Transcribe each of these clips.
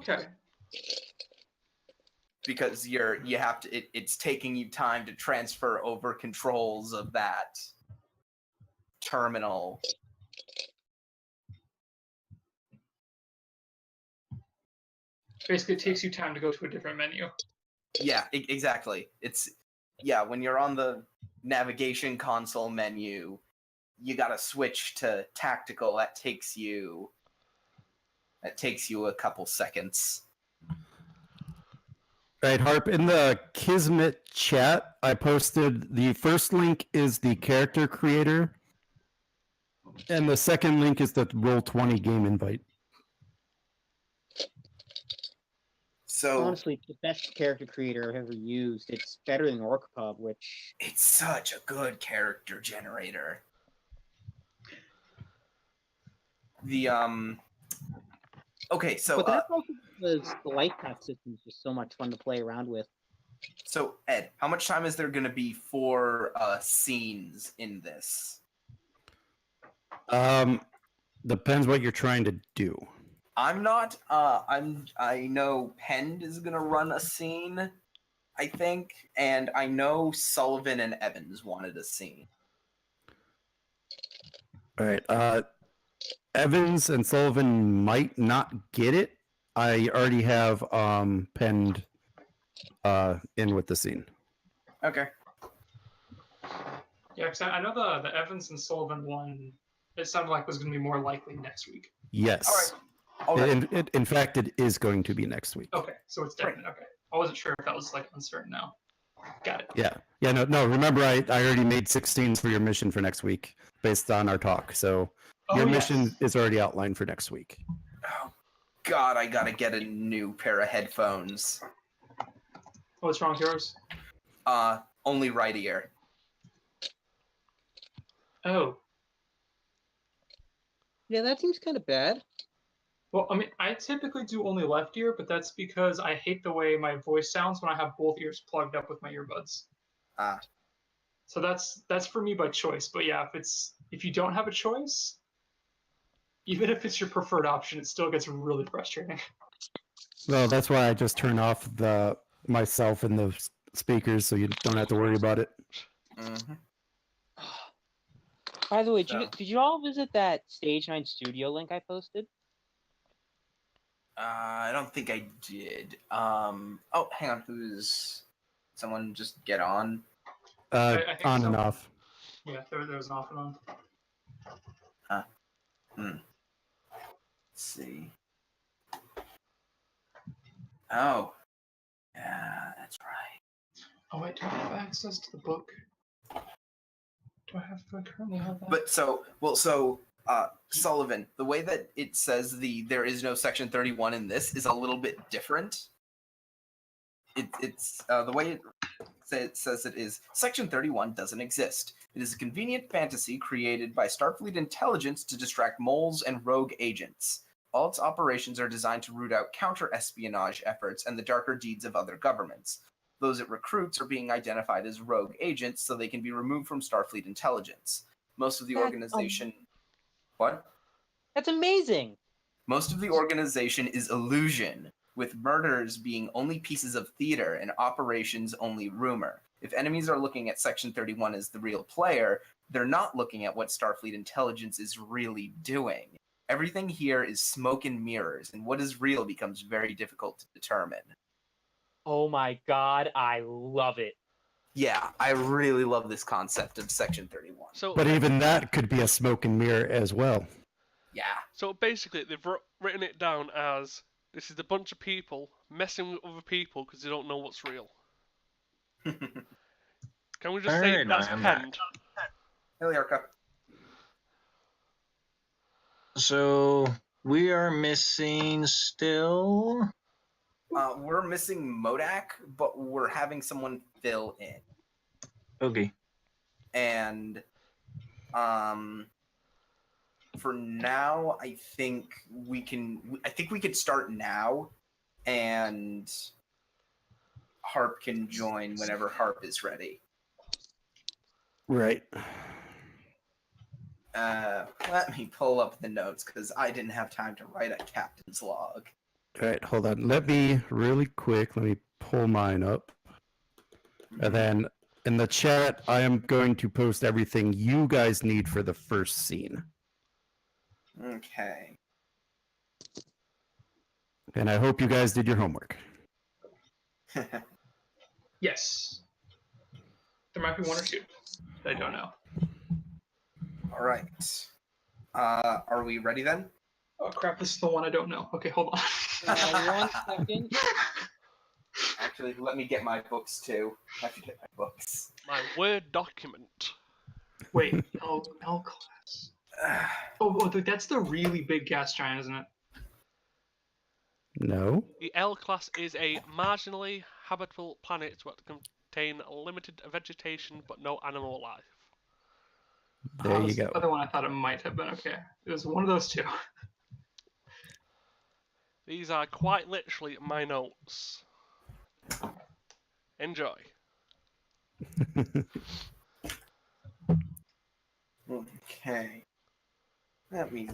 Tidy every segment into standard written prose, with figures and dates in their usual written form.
Okay. Because it's taking you time to transfer over controls of that terminal. Basically, it takes you time to go to a different menu. Yeah, exactly. When you're on the navigation console menu, you gotta switch to tactical. That takes you a couple seconds. Right, Harp, in the Kismet chat, I posted the first link is the character creator, and the second link is the Roll20 game invite. So honestly, it's the best character creator I've ever used. It's better than OrcPub, which... It's such a good character generator. Okay, so but that's also because the life path system is just so much fun to play around with. So Ed, how much time is there going to be for scenes in this? Depends what you're trying to do. I'm not. I know Pend is going to run a scene, I think, and I know Sullivan and Evans wanted a scene. All right. Evans and Sullivan might not get it. I already have penned in with the scene. Okay. Yeah, because I know the Evans and Sullivan one, it sounded like was going to be more likely next week. Yes. All right. In fact, it is going to be next week. Okay, so it's definite. Okay. I wasn't sure if that was like uncertain now. Got it. Yeah. No. Remember, I already made 16s for your mission for next week based on our talk. So your mission is already outlined for next week. Oh, God, I gotta get a new pair of headphones. What's wrong with yours? Only right ear. Oh. Yeah, that seems kind of bad. Well, I mean, I typically do only left ear, but that's because I hate the way my voice sounds when I have both ears plugged up with my earbuds. So that's for me by choice. But yeah, if you don't have a choice, even if it's your preferred option, it still gets really frustrating. Well, that's why I just turn off myself and the speakers so you don't have to worry about it. Mm-hmm. By the way, did you all visit that Stage 9 studio link I posted? I don't think I did. Oh, hang on. Someone just get on? I think On so. and off. Yeah, there was an off and on. Let's see. Oh. Yeah, that's right. Oh wait, do I have access to the book? Do I currently have that? But Sullivan, the way that it says there is no Section 31 in this is a little bit different. It's the way it says it is Section 31 doesn't exist. It is a convenient fantasy created by Starfleet intelligence to distract moles and rogue agents. All its operations are designed to root out counter-espionage efforts and the darker deeds of other governments. Those it recruits are being identified as rogue agents so they can be removed from Starfleet intelligence. Most of the organization... What? That's amazing! Most of the organization is illusion, with murders being only pieces of theater and operations only rumor. If enemies are looking at Section 31 as the real player, they're not looking at what Starfleet intelligence is really doing. Everything here is smoke and mirrors, and what is real becomes very difficult to determine. Oh my god, I love it. Yeah, I really love this concept of Section 31. But even that could be a smoke and mirror as well. Yeah. So basically, they've written it down as this is a bunch of people messing with other people because they don't know what's real. Can we just say that's penned? Hey, Arca. So we are missing still. We're missing Modak, but we're having someone fill in. Okay. And for now, I think we could start now, and Harp can join whenever Harp is ready. Right. Let me pull up the notes because I didn't have time to write a captain's log. All right, hold on. Let me pull mine up. And then in the chat, I am going to post everything you guys need for the first scene. Okay. And I hope you guys did your homework. Yes. There might be one or two that I don't know. All right. Are we ready then? Oh crap, this is the one I don't know. Okay, hold on. 1 second. Actually, let me get my books too. I have to get my books. My Word document. Wait, L class. Oh, that's the really big gas giant, isn't it? No? The L class is a marginally habitable planet that contain limited vegetation but no animal life. There you That's go. the other one I thought it might have been. Okay, it was one of those two. These are quite literally my notes. Enjoy. Okay. Let me.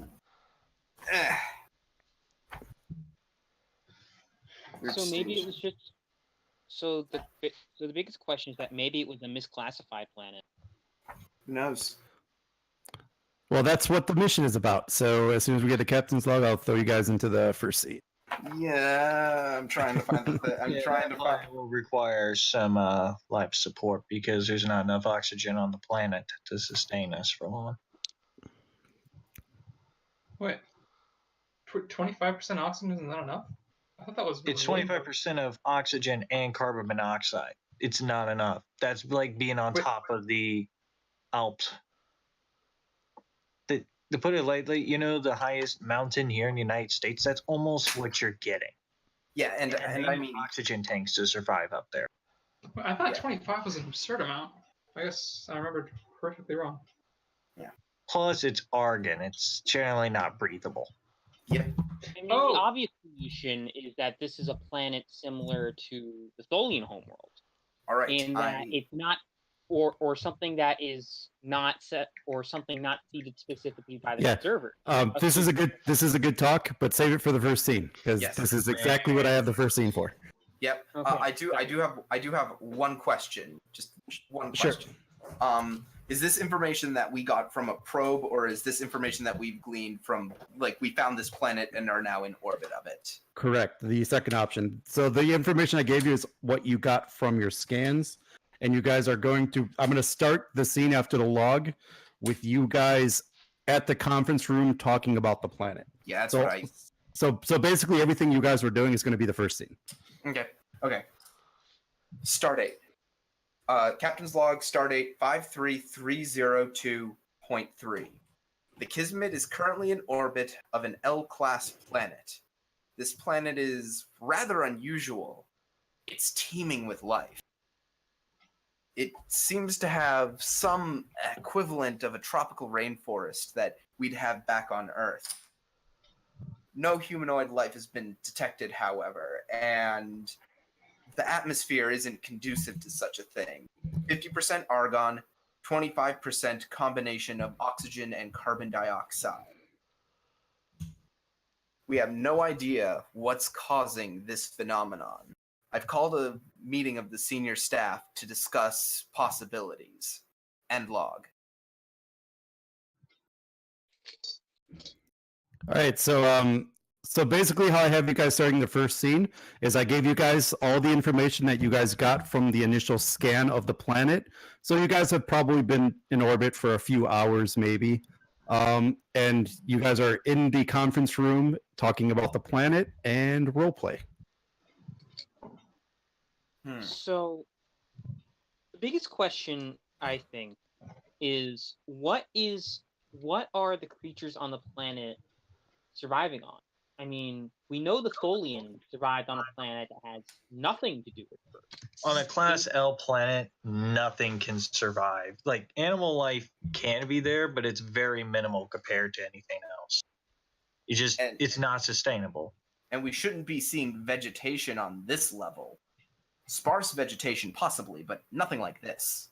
So maybe it was just. So the biggest question is that maybe it was a misclassified planet. Who knows? Well, that's what the mission is about. So as soon as we get the captain's log, I'll throw you guys into the first seat. Yeah, I'm trying to find the. I'm trying to find. It will require some life support because there's not enough oxygen on the planet to sustain us for long. Wait, 25% oxygen isn't that enough? I thought that was. It's 25% of oxygen and carbon monoxide. It's not enough. That's like being on top of the Alps. To put it lightly, you know, the highest mountain here in the United States, that's almost what you're getting. Yeah, and I mean oxygen tanks to survive up there. I thought 25 was an absurd amount. I guess I remembered perfectly wrong. Yeah. Plus, it's argon. It's generally not breathable. Yeah. I mean, the obvious solution is that this is a planet similar to the Tholian homeworld. All right. In that it's not, or something that is not set, or something not seeded specifically by the observer. This is a good talk, but save it for the first scene because this is exactly what I have the first scene for. Yep. Okay. I do have one question. Just one question. Sure. Is this information that we got from a probe, or is this information that we've gleaned from, like, we found this planet and are now in orbit of it? Correct. The second option. So the information I gave you is what you got from your scans, and you guys are I'm going to start the scene after the log with you guys at the conference room talking about the planet. Yeah, that's right. So basically everything you guys were doing is going to be the first scene. Okay. Stardate. Captain's log, stardate 53302.3. The Kismet is currently in orbit of an L-class planet. This planet is rather unusual. It's teeming with life. It seems to have some equivalent of a tropical rainforest that we'd have back on Earth. No humanoid life has been detected, however, and the atmosphere isn't conducive to such a thing. 50% argon, 25% combination of oxygen and carbon dioxide. We have no idea what's causing this phenomenon. I've called a meeting of the senior staff to discuss possibilities. End log. All right, so basically how I have you guys starting the first scene is I gave you guys all the information that you guys got from the initial scan of the planet. So you guys have probably been in orbit for a few hours maybe. And you guys are in the conference room talking about the planet and roleplay. So the biggest question, I think, is what are the creatures on the planet surviving on? I mean, we know the Tholian survived on a planet that has nothing to do with Earth. On a Class L planet, nothing can survive. Like, animal life can be there, but it's very minimal compared to anything else. It's not sustainable. And we shouldn't be seeing vegetation on this level. Sparse vegetation, possibly, but nothing like this.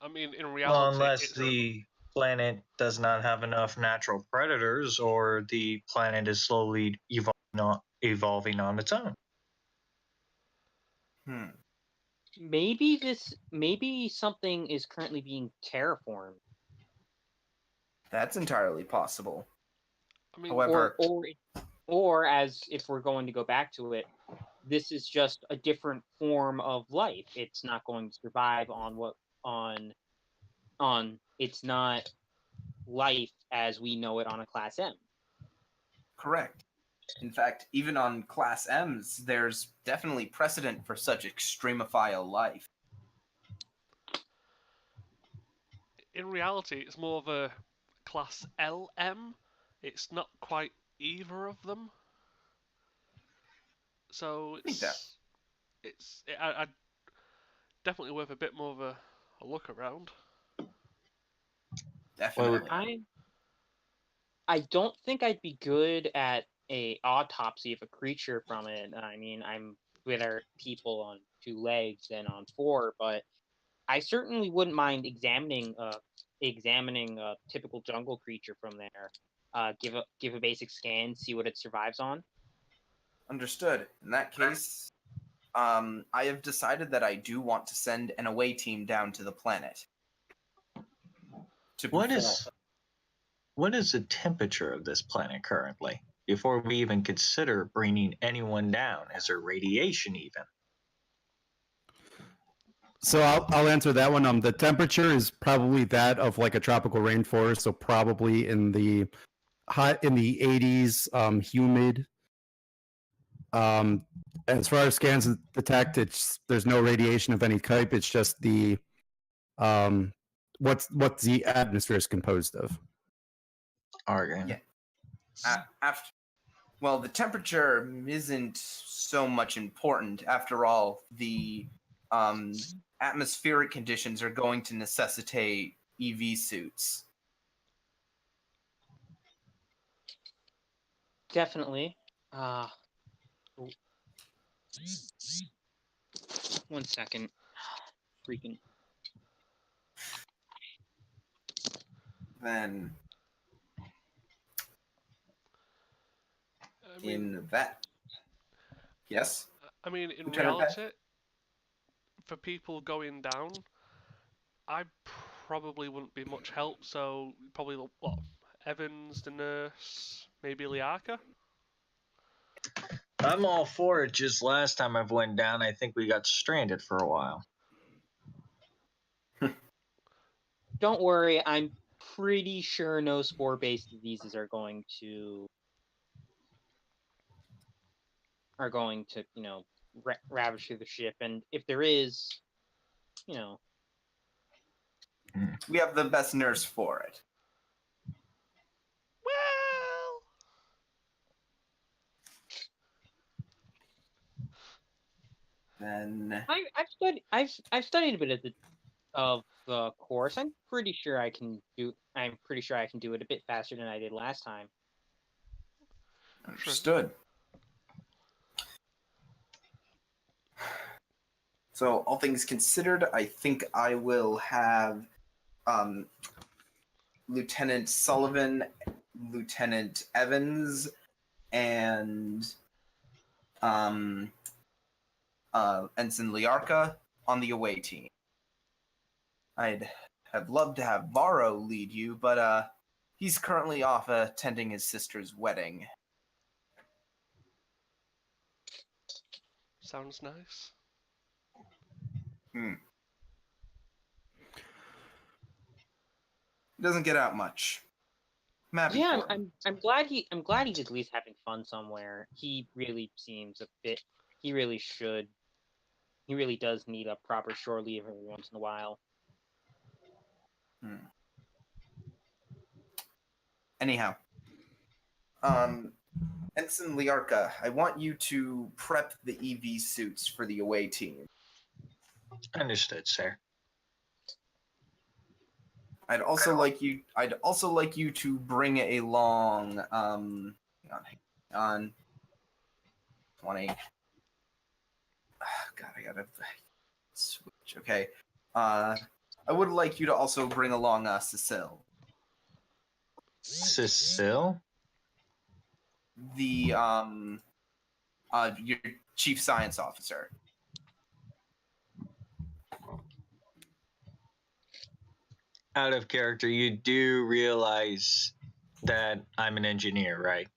I mean, in reality, unless the planet does not have enough natural predators, or the planet is slowly evolving on its own. Maybe something is currently being terraformed. That's entirely possible. I mean, However, or as if we're going to go back to it, this is just a different form of life. It's not going to survive on it's not life as we know it on a Class M. correct. In fact, even on Class M's, there's definitely precedent for such extremophile life. in reality, it's more of a Class LM. It's not quite either of them. So I definitely worth a bit more of a look around. Definitely. I don't think I'd be good at a autopsy of a creature from it. I mean, I'm better people on 2 legs than on 4, but I certainly wouldn't mind examining a typical jungle creature from there. Give a basic scan, see what it survives on. Understood. In that case, I have decided that I do want to send an away team down to the planet. What is the temperature of this planet currently? Before we even consider bringing anyone down, is there radiation even? So I'll answer that one. The temperature is probably that of like a tropical rainforest, so probably in the 80s, humid. As far as scans detect, there's no radiation of any type. It's just the what the atmosphere is composed of. Okay. Yeah. Well, the temperature isn't so much important. After all, the atmospheric conditions are going to necessitate EV suits. Definitely. 1 second. Freaking. Then I mean, in that, yes. I mean, in Lieutenant reality, for people going down, I probably wouldn't be much help. So probably what, Evans, the nurse, maybe Liaka. I'm all for it. Just last time I went down, I think we got stranded for a while. Don't worry, I'm pretty sure no spore-based diseases are going to ravage through the ship, and if there is, We have the best nurse for it. Well, Then I've studied a bit of the course. I'm pretty sure I can do it a bit faster than I did last time. understood. So, all things considered, I think I will have Lieutenant Sullivan, Lieutenant Evans, and Ensign Liarca on the away team. I'd have loved to have Varro lead you, but he's currently off attending his sister's wedding. sounds nice. It doesn't get out much. I'm happy for him. I'm glad he's at least having fun somewhere. He really seems a bit. He really should. He really does need a proper shore leave every once in a while. Anyhow, Ensign Liarca, I want you to prep the EV suits for the away team. Understood, sir. I'd also like you to bring along hang on 20. God, I gotta switch. Okay. I would like you to also bring along Cecile. Cecile? The your chief science officer. Out of character, you do realize that I'm an engineer, right?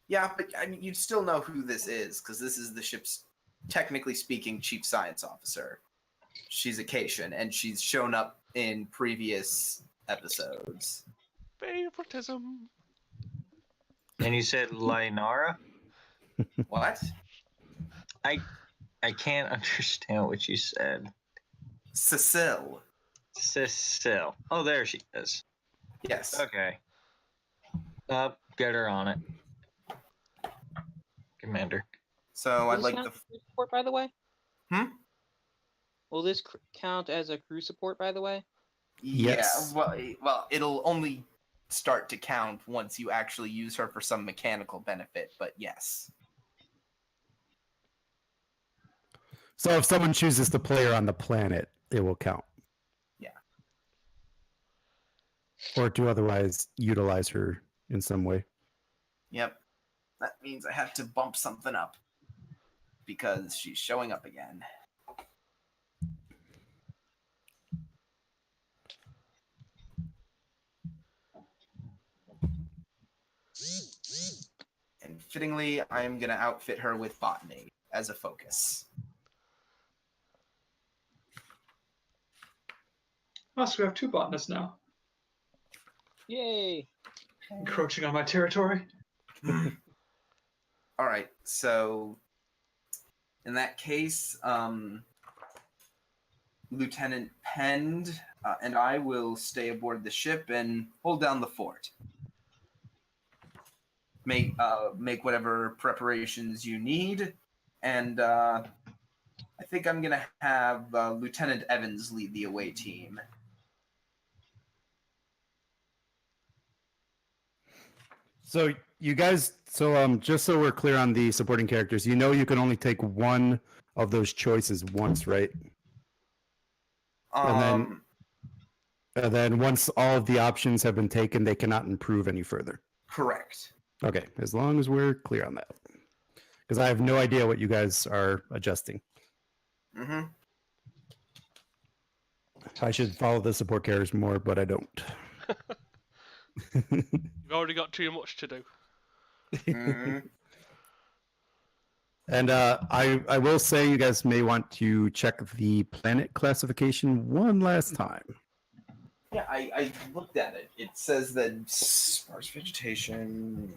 Yeah, but I mean, you'd still know who this is because this is the ship's, technically speaking, chief science officer. She's a Cation, and she's shown up in previous episodes. Favoritism. And you said Lainara? What? I can't understand what you said. Cecile. Cecile. Oh, there she is. Yes. Okay. Get her on it. Commander. So Will I'd this like count the. as crew support, by the way? Will this count as a crew support, by the way? Yes. Yeah. Well, it'll only start to count once you actually use her for some mechanical benefit. But yes. So if someone chooses to play her on the planet, it will count. Yeah. Or to otherwise utilize her in some way. Yep. That means I have to bump something up because she's showing up again. And fittingly, I'm going to outfit her with botany as a focus. Oh, so we have 2 botanists now. Yay! Encroaching on my territory. All right, so in that case, Lieutenant Pend and I will stay aboard the ship and hold down the fort. Make whatever preparations you need, and I think I'm gonna have Lieutenant Evans lead the away team. So you guys, just so we're clear on the supporting characters, you know you can only take one of those choices once, right? And then once all of the options have been taken, they cannot improve any further. Correct. Okay, as long as we're clear on that. Because I have no idea what you guys are adjusting. Mm-hmm. I should follow the support characters more, but I don't. You've already got too much to do. Mm-hmm. And I will say you guys may want to check the planet classification one last time. Yeah, I looked at it. It says that sparse vegetation.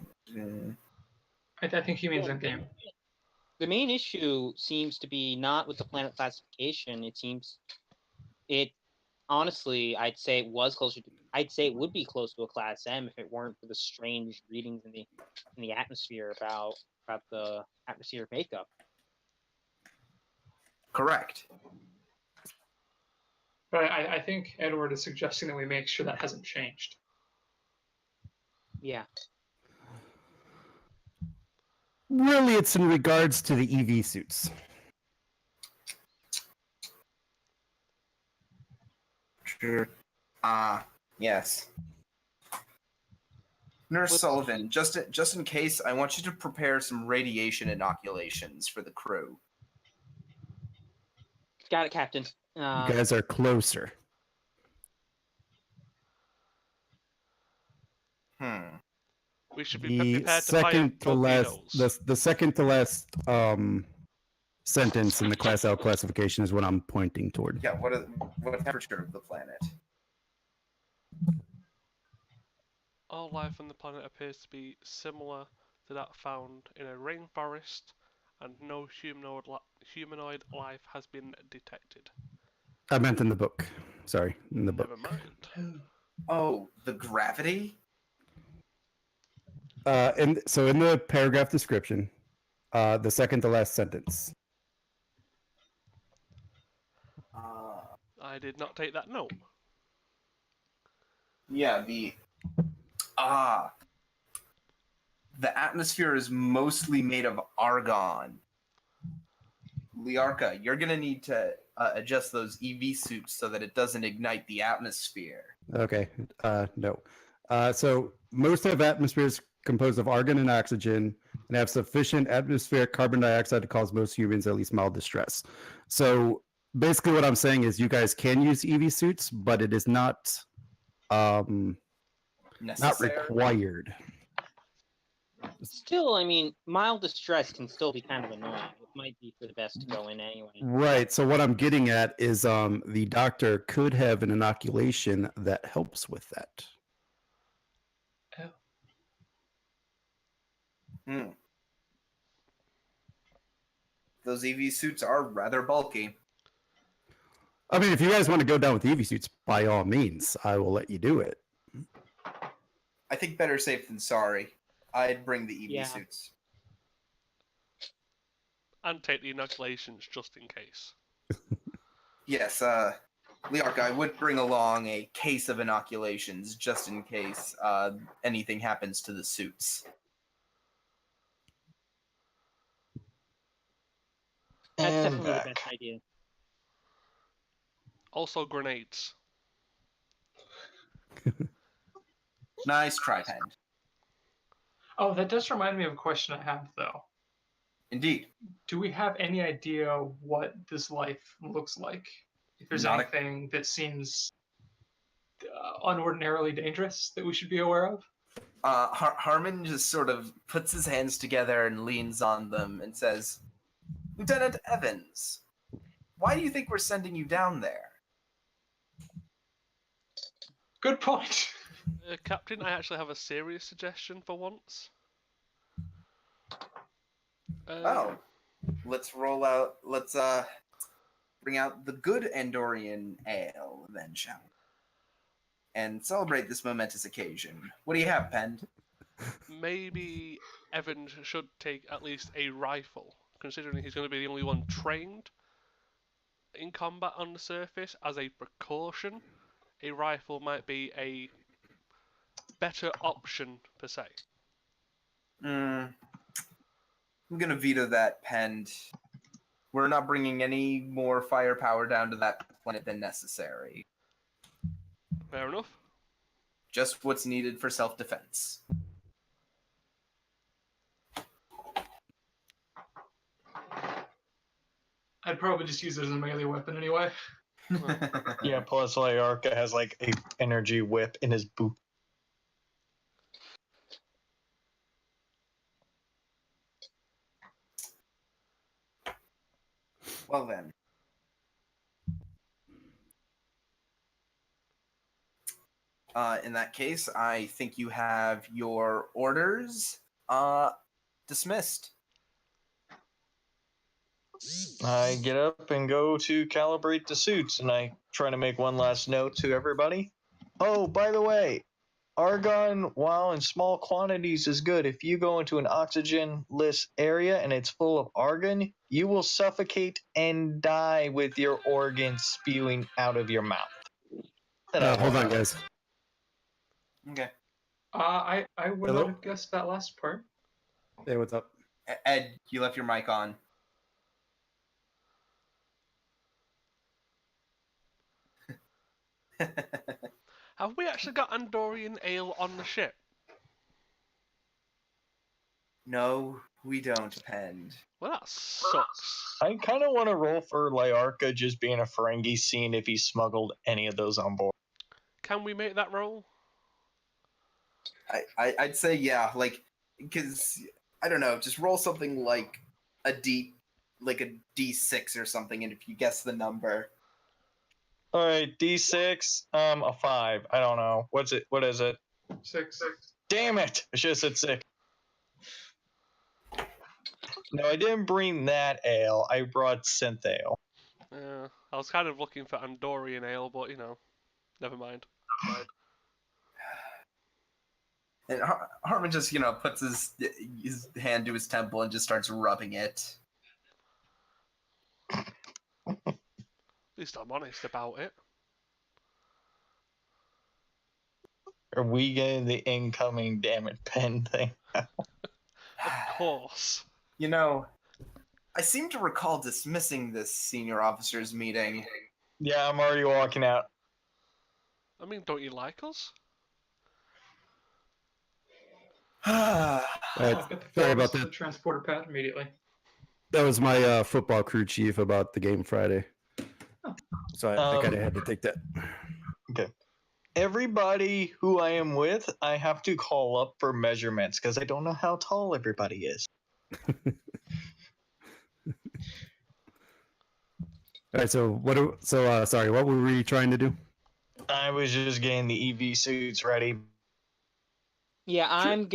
I think he means in game. The main issue seems to be not with the planet classification. It honestly, I'd say it was closer to. I'd say it would be close to a Class M if it weren't for the strange readings in the atmosphere about the atmosphere makeup. Correct. But I think Edward is suggesting that we make sure that hasn't changed. Yeah. Really, it's in regards to the EV suits. Sure. Yes. Nurse Sullivan, just in case, I want you to prepare some radiation inoculations for the crew. Got it, Captain. You guys are closer. We should be The prepared to fire second to last, torpedoes. the second to last sentence in the Class L classification is what I'm pointing toward. Yeah, what temperature of the planet? All life on the planet appears to be similar to that found in a rainforest, and no humanoid life has been detected. I meant in the book. Sorry, in the book. Never mind. Oh, the gravity? And so in the paragraph description, the second to last sentence. I did not take that note. Yeah, the atmosphere is mostly made of argon. Liarka, you're gonna need to adjust those EV suits so that it doesn't ignite the atmosphere. Okay, no. So most of atmosphere is composed of argon and oxygen and have sufficient atmospheric carbon dioxide to cause most humans at least mild distress. So basically what I'm saying is you guys can use EV suits, but it is not not required. Still, I mean, mild distress can still be kind of annoying. It might be for the best to go in anyway. Right. So what I'm getting at is the doctor could have an inoculation that helps with that. Those EV suits are rather bulky. I mean, if you guys want to go down with EV suits, by all means, I will let you do it. I think better safe than sorry. I'd bring the EV suits. And take the inoculations just in case. Yes, Liark, I would bring along a case of inoculations just in case anything happens to the suits. That's definitely the best idea. Also grenades. Nice try, Pen. Oh, that does remind me of a question I have, though. Indeed. Do we have any idea what this life looks like? If there's anything that seems unordinarily dangerous that we should be aware of? Harmon just sort of puts his hands together and leans on them and says, Lieutenant Evans, why do you think we're sending you down there? Good point. Captain, I actually have a serious suggestion for once. Let's bring out the good Andorian ale then, shall we? And celebrate this momentous occasion. What do you have, Pend? Maybe Evans should take at least a rifle, considering he's going to be the only one trained in combat on the surface. As a precaution, a rifle might be a better option, per se. I'm going to veto that, Pend. We're not bringing any more firepower down to that planet than necessary. Fair enough. Just what's needed for self-defense. I'd probably just use it as a melee weapon anyway. Yeah, plus Lyarka has like a energy whip in his boot. Well then. In that case, I think you have your orders dismissed. I get up and go to calibrate the suits, and I try to make one last note to everybody. Oh, by the way, argon, while in small quantities, is good. If you go into an oxygen-less area and it's full of argon, you will suffocate and die with your organs spewing out of your mouth. Hold on, guys. Okay. I would not have guessed that last part. Hey, what's up? Ed, you left your mic on. Have we actually got Andorian ale on the ship? No, we don't, Pend. Well, that sucks. I kind of want to roll for Lyarka just being a Ferengi, seeing if he smuggled any of those on board. Can we make that roll? I'd say yeah, like, because I don't know, just roll something like a D6 or something, and if you guess the number. All right, D6, a 5. I don't know. What's it? What is it? 6. Damn it! I should have said 6. No, I didn't bring that ale. I brought synth ale. Yeah, I was kind of looking for Andorian ale, but, you know, never mind. And Harmon just, puts his hand to his temple and just starts rubbing it. At least I'm honest about it. Are we getting the incoming damn it pen thing? Of course. I seem to recall dismissing this senior officers meeting. Yeah, I'm already walking out. I mean, don't you like us? Alright, I've got the sorry about photos of the that. transporter pad immediately. That was my football crew chief about the game Friday. Oh. So I kind of had to take that. Okay. Everybody who I am with, I have to call up for measurements because I don't know how tall everybody is. All right, so sorry, what were we trying to do? I was just getting the EV suits ready. Yeah, I'm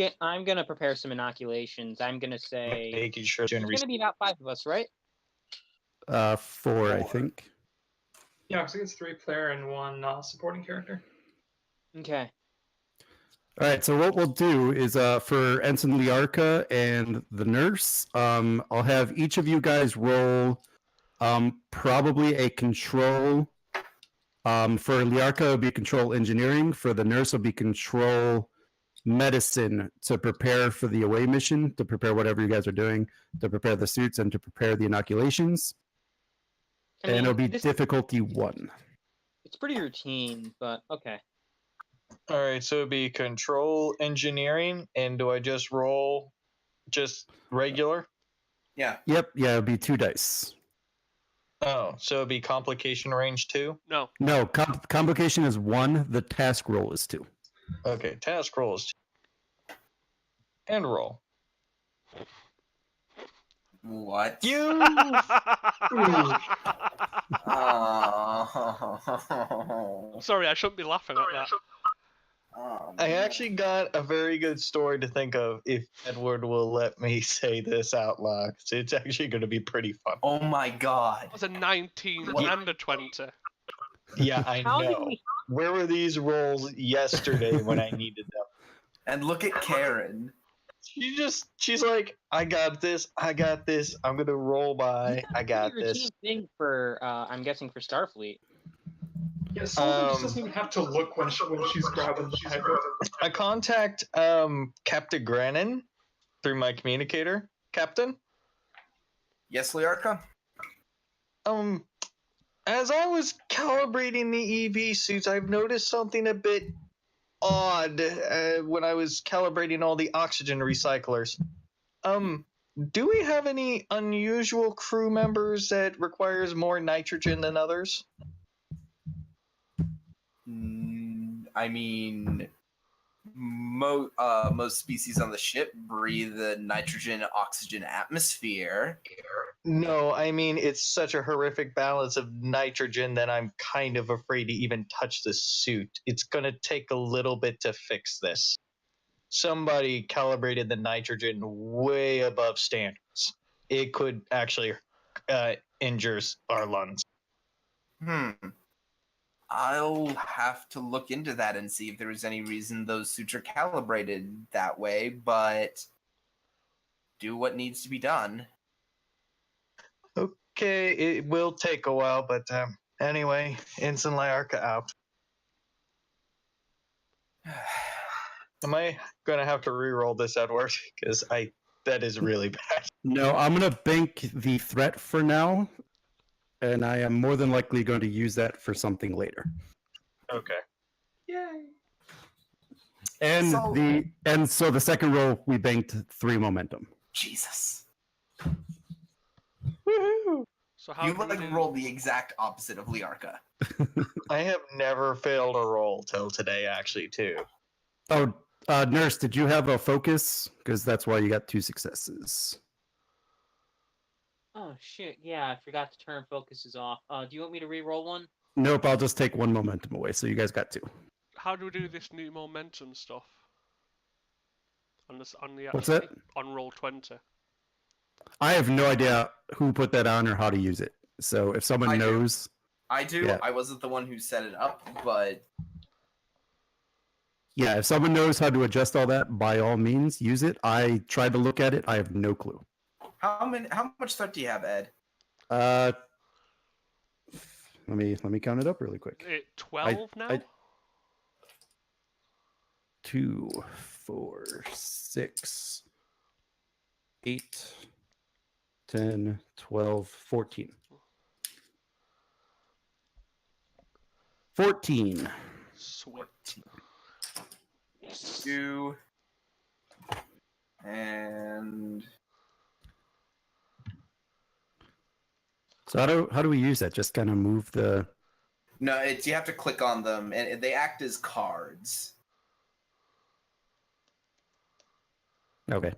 gonna prepare some inoculations. I'm gonna say Making sure there's gonna be about 5 of us, right? 4, I think. Yeah, because it's 3-player and 1 supporting character. Okay. All right, so what we'll do is for Ensign Liarka and the nurse, I'll have each of you guys roll probably a control. For Liarka, it'll be control engineering. For the nurse, it'll be control medicine to prepare for the away mission, to prepare whatever you guys are doing, to prepare the suits, and to prepare the inoculations. I mean, and it'll be difficulty 1. It's pretty routine, but okay. All right, so it'd be control engineering, and do I just roll just regular? Yeah. Yep, yeah, it'll be 2 dice. Oh, so it'd be complication range 2? No. No, complication is 1, the task roll is 2. Okay, task roll is 2. And roll. What? You! Oh. Sorry, I shouldn't be laughing at that. Oh, I man. actually got a very good story to think of if Edward will let me say this out loud. So it's actually going to be pretty fun. Oh my god. That was a 19 What? and a 20. Yeah, I How did know. we? Where were these rolls yesterday when I needed them? And look at Karen. She's like, I got this, I'm gonna roll by, I got Pretty routine this. thing for I'm guessing for Starfleet. Yeah, Sullivan just doesn't even have to look when she's grabbing the piper. I contact Captain Grannon through my communicator. Captain? Yes, Liarka? As I was calibrating the EV suits, I've noticed something a bit odd when I was calibrating all the oxygen recyclers. Do we have any unusual crew members that requires more nitrogen than others? I mean, most species on the ship breathe the nitrogen-oxygen atmosphere. No, I mean, it's such a horrific balance of nitrogen that I'm kind of afraid to even touch the suit. It's going to take a little bit to fix this. Somebody calibrated the nitrogen way above standards. It could actually injure our lungs. I'll have to look into that and see if there is any reason those suits are calibrated that way, but do what needs to be done. Okay, it will take a while, but anyway, Ensign Liarka out. Am I going to have to re-roll this, Edward? Because that is really bad. No, I'm going to bank the threat for now, and I am more than likely going to use that for something later. Okay. Yay! And so the second roll, we banked 3 momentum. Jesus. Woohoo! So how You do we like do- roll the exact opposite of Liarka. I have never failed a roll till today, actually, too. Oh, nurse, did you have a focus? Because that's why you got 2 successes. Oh shit! Yeah, I forgot to turn focuses off. Do you want me to re-roll one? Nope, I'll just take 1 momentum away. So you guys got 2. How do we do this new momentum stuff? On the What's that? on roll 20. I have no idea who put that on or how to use it. So if someone I do. knows, I do. Yeah. I wasn't the one who set it up, but yeah, if someone knows how to adjust all that, by all means, use it. I tried to look at it. I have no clue. how much threat do you have, Ed? Let me count it up really quick. 12 now? 2, 4, 6, 8, 10, 12, 14. 14. Sweet. 2, So how do we use that? Just kind of move the... No, you have to click on them, and they act as cards. Okay.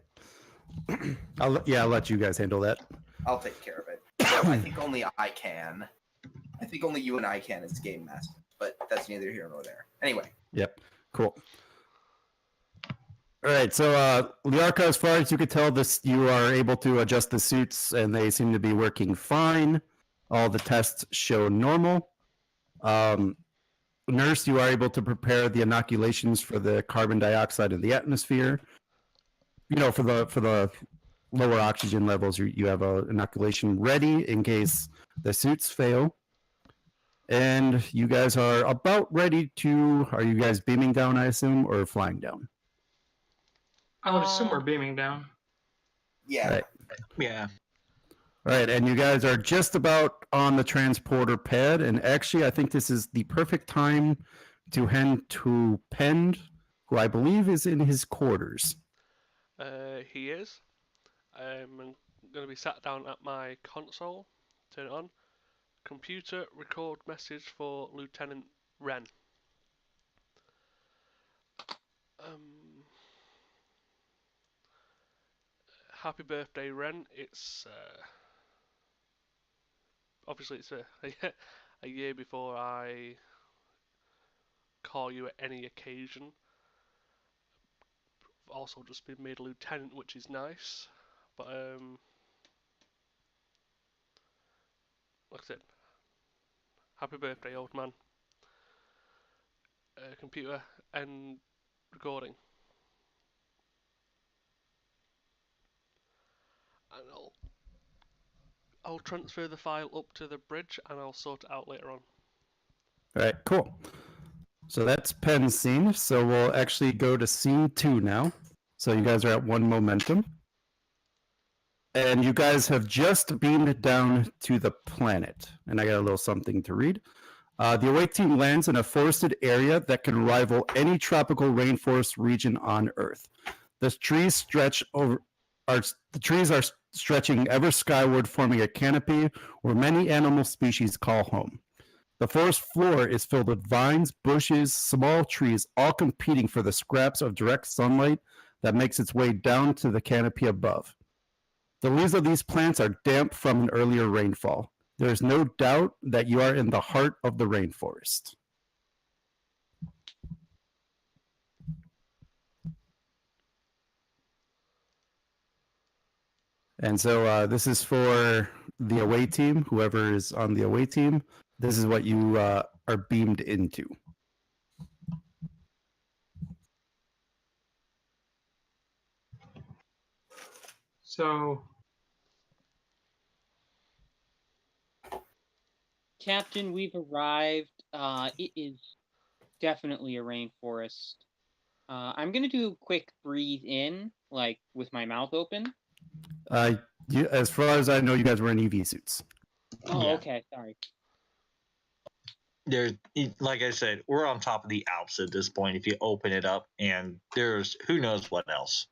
I'll let you guys handle that. I'll take care of it. I think only I can. I think only you and I can as game master, but that's neither here nor there. Anyway. Yep. Cool. All right. So, Liarka, as far as you could tell, you are able to adjust the suits, and they seem to be working fine. All the tests show normal. Nurse, you are able to prepare the inoculations for the carbon dioxide in the atmosphere. You know, for the lower oxygen levels, you have an inoculation ready in case the suits fail. And you guys are about ready to... Are you guys beaming down, I assume, or flying down? I would assume we're beaming down. Yeah. Right. Yeah. All right, and you guys are just about on the transporter pad, and actually, I think this is the perfect time to hand to Pend, who I believe is in his quarters. He is. I'm going to be sat down at my console. Turn it on. Computer, record message for Lieutenant Wren. Happy birthday, Wren. It's obviously it's a year before I call you at any occasion. I've also just been made a lieutenant, which is nice. But like I said, happy birthday, old man. Computer and recording. And I'll transfer the file up to the bridge and I'll sort it out later on. All right, cool. So that's Pend's scene. So we'll actually go to scene 2 now. So you guys are at 1 momentum. And you guys have just beamed down to the planet. And I got a little something to read. The away team lands in a forested area that can rival any tropical rainforest region on Earth. The trees are stretching ever skyward, forming a canopy where many animal species call home. The forest floor is filled with vines, bushes, small trees, all competing for the scraps of direct sunlight that makes its way down to the canopy above. The leaves of these plants are damp from an earlier rainfall. There is no doubt that you are in the heart of the rainforest. And so this is for the away team, whoever is on the away team. This is what you are beamed into. So, Captain, we've arrived. It is definitely a rainforest. I'm gonna do a quick breathe in, like with my mouth open. As far as I know, you guys were in EV suits. Oh, Yeah. okay, sorry. There's, like I said, we're on top of the Alps at this point. If you open it up, and there's who knows what else.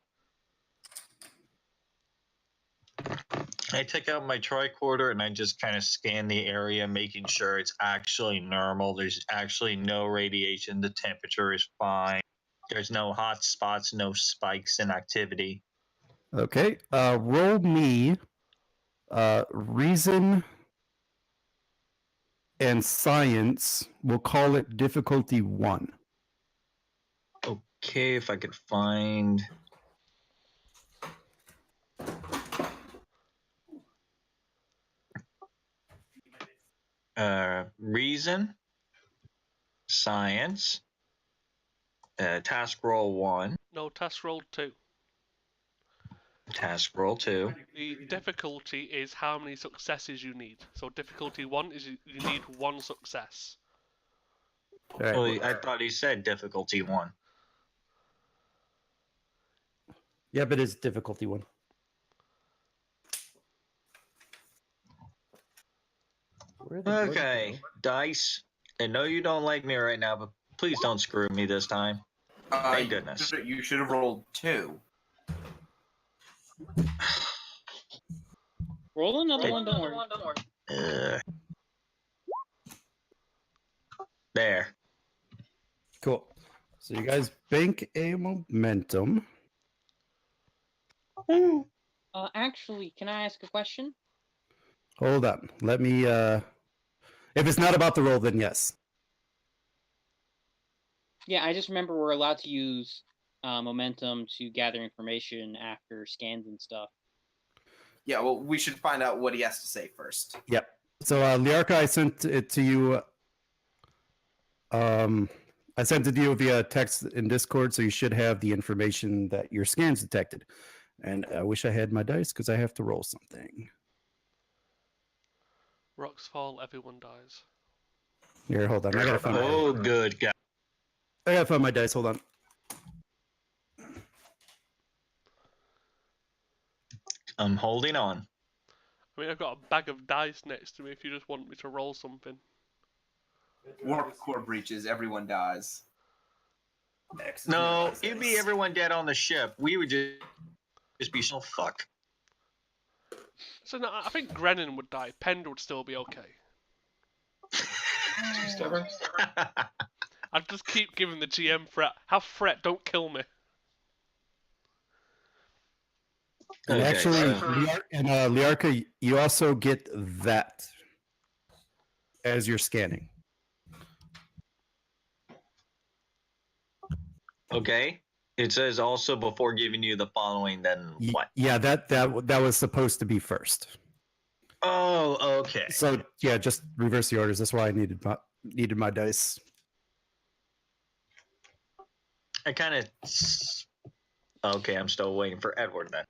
I take out my tricorder and I just kind of scan the area, making sure it's actually normal. There's actually no radiation. The temperature is fine. There's no hot spots, no spikes in activity. Okay. Roll me reason and science. We'll call it difficulty 1. Okay, if I could find... reason, science, task roll 1. No, task roll 2. Task roll 2. The difficulty is how many successes you need. So difficulty 1 is you need 1 success. Right. Well, I thought he said difficulty 1. Yeah, but it's difficulty 1. Okay, Dice. I know you don't like me right now, but please don't screw me this time. Thank goodness. You should have rolled 2. Roll another one, don't worry. There. Cool. So you guys bank a momentum. Actually, can I ask a question? Hold on. Let me if it's not about the roll, then yes. Yeah, I just remember we're allowed to use momentum to gather information after scans and stuff. Yeah, well, we should find out what he has to say first. Yep. So Liarka, I sent it to you. I sent it to you via text in Discord, so you should have the information that your scans detected. And I wish I had my dice because I have to roll something. Rocks fall, everyone dies. Here, hold on. I gotta find. Oh, good God. I gotta find my dice. Hold on. I'm holding on. I mean, I've got a bag of dice next to me if you just want me to roll something. Warp core breaches, everyone dies. No, it'd be everyone dead on the ship. We would just be so fuck. So no, I think Grennan would die. Pend would still be okay. I just keep giving the GM threat. Have threat, don't kill me. And Okay, actually, so- Liarka, you also get that as you're scanning. Okay. It says also before giving you the following, then what? Yeah, that was supposed to be first. Oh, okay. So yeah, just reverse the orders. That's why I needed my dice. I kind of. Okay, I'm still waiting for Edward then.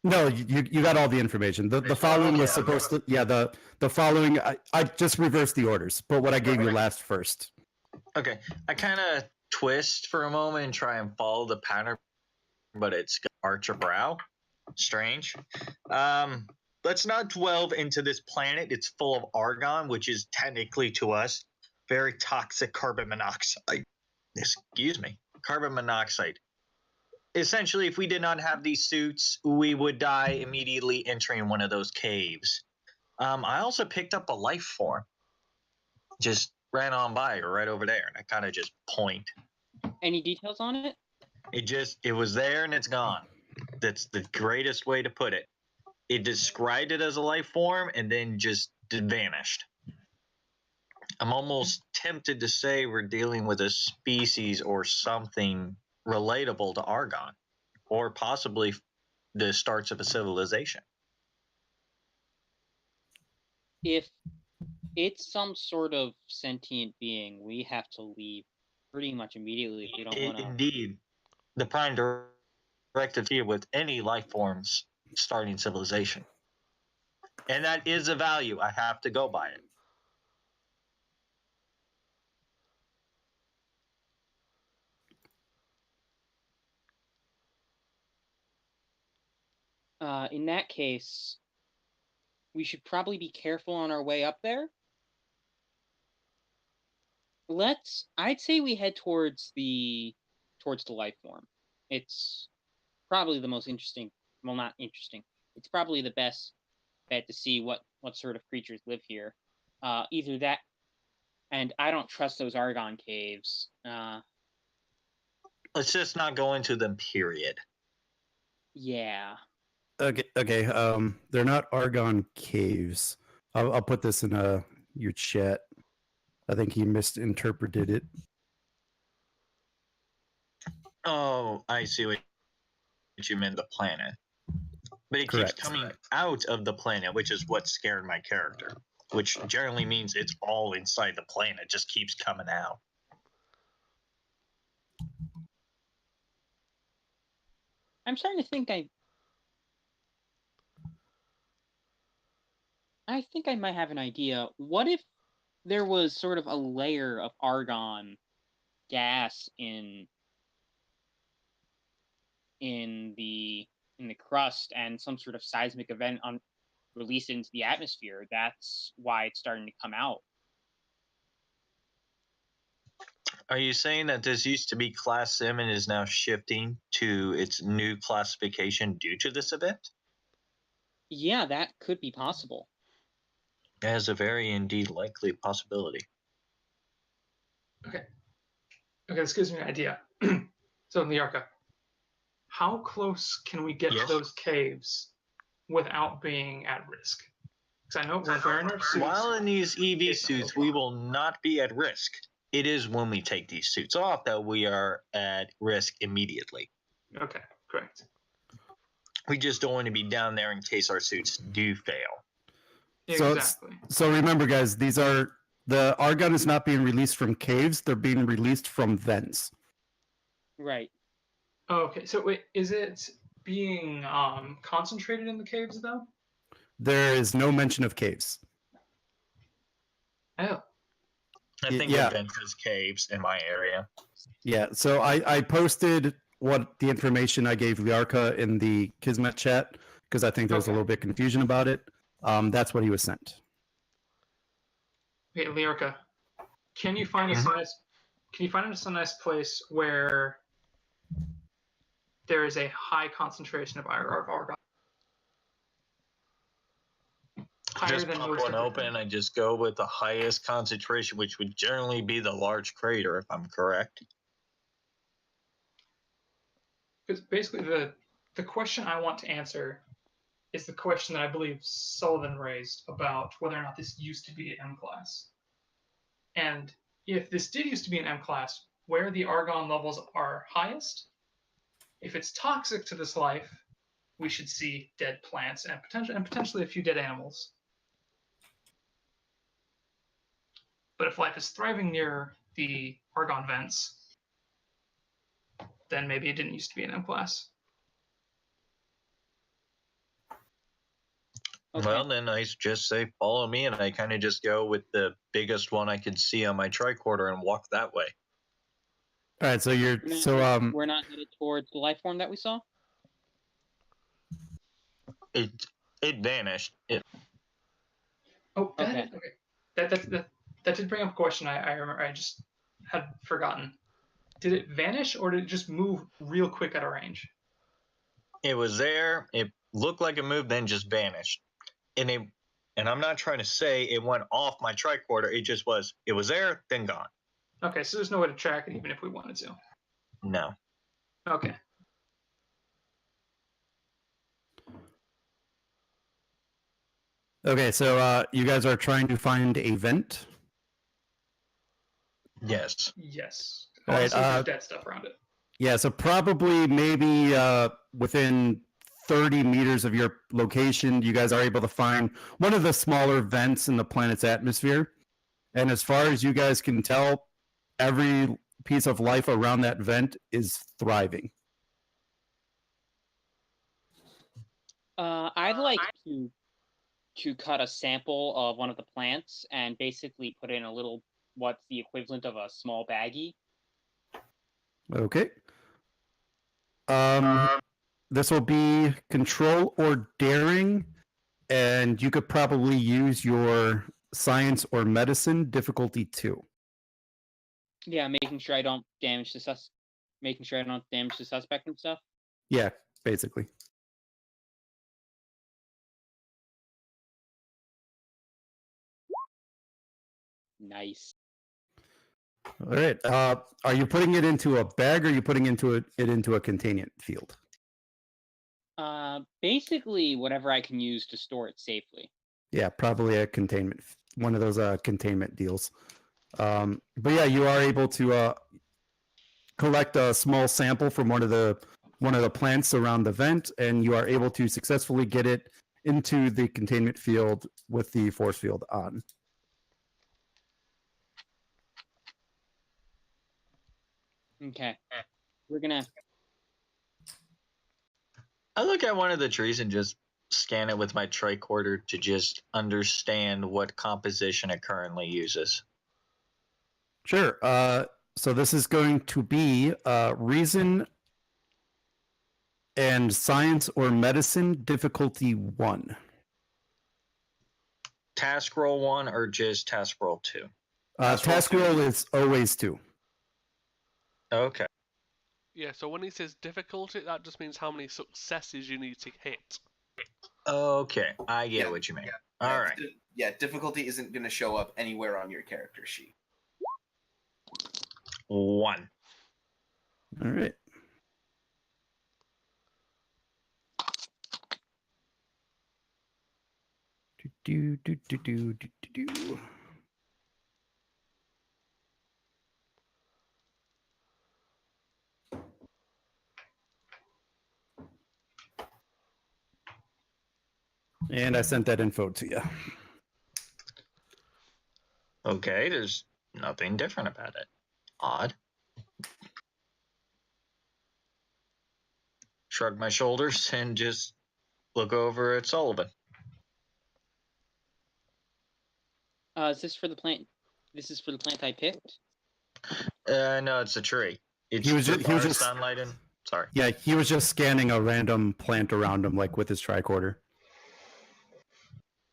No, you got all the information. The following was supposed to the following I just reversed the orders, but what I gave you last first. Okay, I kind of twist for a moment and try and follow the pattern, but it's arch a brow. Strange. Let's not delve into this planet. It's full of argon, which is technically to us very toxic carbon monoxide. Excuse me, carbon monoxide. Essentially, if we did not have these suits, we would die immediately entering one of those caves. I also picked up a life form. Just ran on by right over there, and I kind of just point. Any details on it? It was there and it's gone. That's the greatest way to put it. It described it as a life form and then just vanished. I'm almost tempted to say we're dealing with a species or something relatable to Argon, or possibly the starts of a civilization. If it's some sort of sentient being, we have to leave pretty much immediately if we don't want to. Indeed. The prime directive here with any life forms starting civilization. And that is a value. I have to go by it. In that case, we should probably be careful on our way up there. I'd say we head towards the life form. It's probably the most interesting. Well, not interesting. It's probably the best bet to see what sort of creatures live here. Either that, and I don't trust those Argon caves. Let's just not go into them, period. Yeah. Okay. They're not Argon caves. I'll put this in your chat. I think he misinterpreted it. Oh, I see what you meant, the planet. But it keeps coming out of the planet, which is what scared my character. Which generally means it's all inside the planet, just keeps coming out. I'm starting to think I think I might have an idea. What if there was sort of a layer of argon gas in the crust, and some sort of seismic event released into the atmosphere? That's why it's starting to come out. Are you saying that this used to be Class Sim and is now shifting to its new classification due to this event? Yeah, that could be possible. That is a very indeed likely possibility. Okay, this gives me an idea. So, Liarka, how close can we get to those caves without being at risk? Because I know we're wearing our suits. While in these EV suits, we will not be at risk. It is when we take these suits off that we are at risk immediately. Okay, correct. We just don't want to be down there in case our suits do fail. Exactly. So remember, guys, the argon is not being released from caves; they're being released from vents. Right. Oh, okay, so wait, is it being concentrated in the caves though? There is no mention of caves. Oh. I think the vent is caves in my area. Yeah, so I posted what the information I gave Liarka in the Kismet chat because I think there was a little bit of confusion about it. That's what he was sent. Okay, Liarka, can you find us a nice place where there is a high concentration of argon? Just pop one open. I just go with the highest concentration, which would generally be the large crater, if I'm correct. Because basically, the question I want to answer is the question that I believe Sullivan raised about whether or not this used to be an M class. And if this did used to be an M class, where the argon levels are highest, if it's toxic to this life, we should see dead plants and potentially a few dead animals. But if life is thriving near the argon vents, then maybe it didn't used to be an M class. Okay. Well, then I just say follow me, and I kind of just go with the biggest one I could see on my tricorder and walk that way. All right, so we're not headed towards the life form that we saw. It vanished. Okay. That did bring up a question. I remember. I just had forgotten. Did it vanish or did it just move real quick out of range? It was there. It looked like it moved, then just vanished. And I'm not trying to say it went off my tricorder. It just was. It was there, then gone. Okay, so there's no way to track it even if we wanted to. No. Okay. Okay, so you guys are trying to find a vent? Yes. Yes. All right, there's dead stuff around it. Yeah, so probably maybe within 30 meters of your location, you guys are able to find one of the smaller vents in the planet's atmosphere. And as far as you guys can tell, every piece of life around that vent is thriving. I'd like to cut a sample of one of the plants and basically put in a little, what's the equivalent of a small baggie. Okay. This will be control or daring, and you could probably use your science or medicine difficulty 2. Yeah, making sure I don't damage the suspect and stuff. Yeah, basically. Nice. All right. Are you putting it into a bag, or are you putting it into a containment field? Basically, whatever I can use to store it safely. Yeah, probably a containment, one of those containment deals. But yeah, you are able to collect a small sample from one of the plants around the vent, and you are able to successfully get it into the containment field with the force field on. Okay. We're gonna... I look at one of the trees and just scan it with my tricorder to just understand what composition it currently uses. Sure. So this is going to be reason and science or medicine difficulty 1. Task roll 1 or just task roll 2? Task roll is always 2. Okay. Yeah, so when he says difficulty, that just means how many successes you need to hit. Okay, I get what you mean. All right. Yeah, difficulty isn't going to show up anywhere on your character sheet. 1. All right. Do, do, do, do, do, do, do. And I sent that info to you. Okay, there's nothing different about it. Odd. Shrug my shoulders and just look over at Sullivan. Is this for the plant? This is for the plant I picked? No, it's a tree. It's He was just sunlight and sorry. Yeah, he was just scanning a random plant around him, like with his tricorder.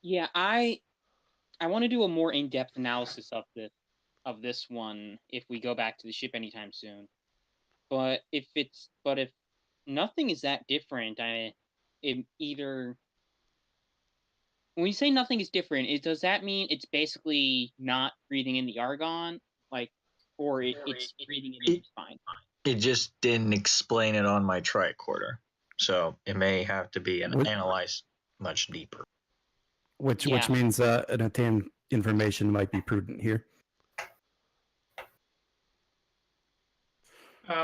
Yeah, I want to do a more in-depth analysis of this one if we go back to the ship anytime soon. But if nothing is that different, either when you say nothing is different, does that mean it's basically not breathing in the argon, or it's breathing in it fine? It just didn't explain it on my tricorder, so it may have to be analyzed much deeper. Which means an attained information might be prudent here.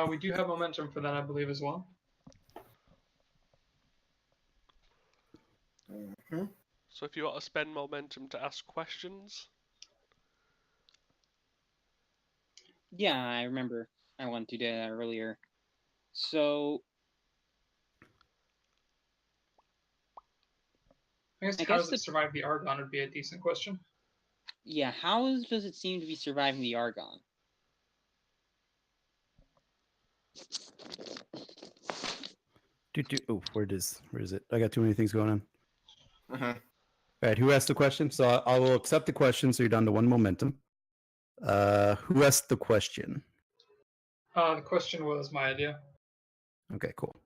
We do have momentum for that, I believe, as well. Mm-hmm. So if you want to spend momentum to ask questions. Yeah, I remember. I wanted to do that earlier. So I guess how does it survive the argon would be a decent question. Yeah, how does it seem to be surviving the argon? Oh, where is it? I got too many things going on. Mm-hmm. All right, who asked the question? So I will accept the question. So you're down to 1 momentum. Who asked the question? The question was my idea. Okay, cool.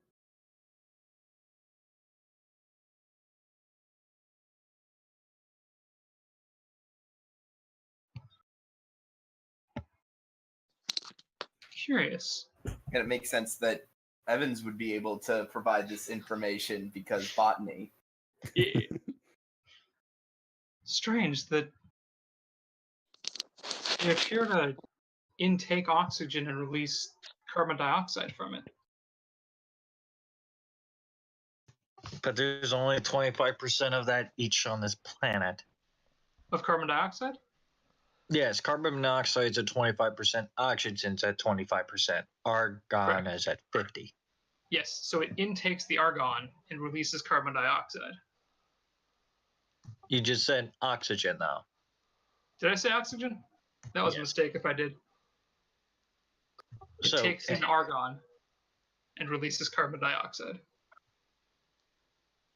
Curious. And it makes sense that Evans would be able to provide this information because botany. Strange that they appear to intake oxygen and release carbon dioxide from it. But there's only 25% of that each on this planet. Of carbon dioxide? Yes, carbon monoxide's at 25%, oxygen's at 25%, argon is at 50%. Yes, so it intakes the argon and releases carbon dioxide. You just said oxygen, though. Did I say oxygen? That was a mistake if I did. It takes in argon and releases carbon dioxide.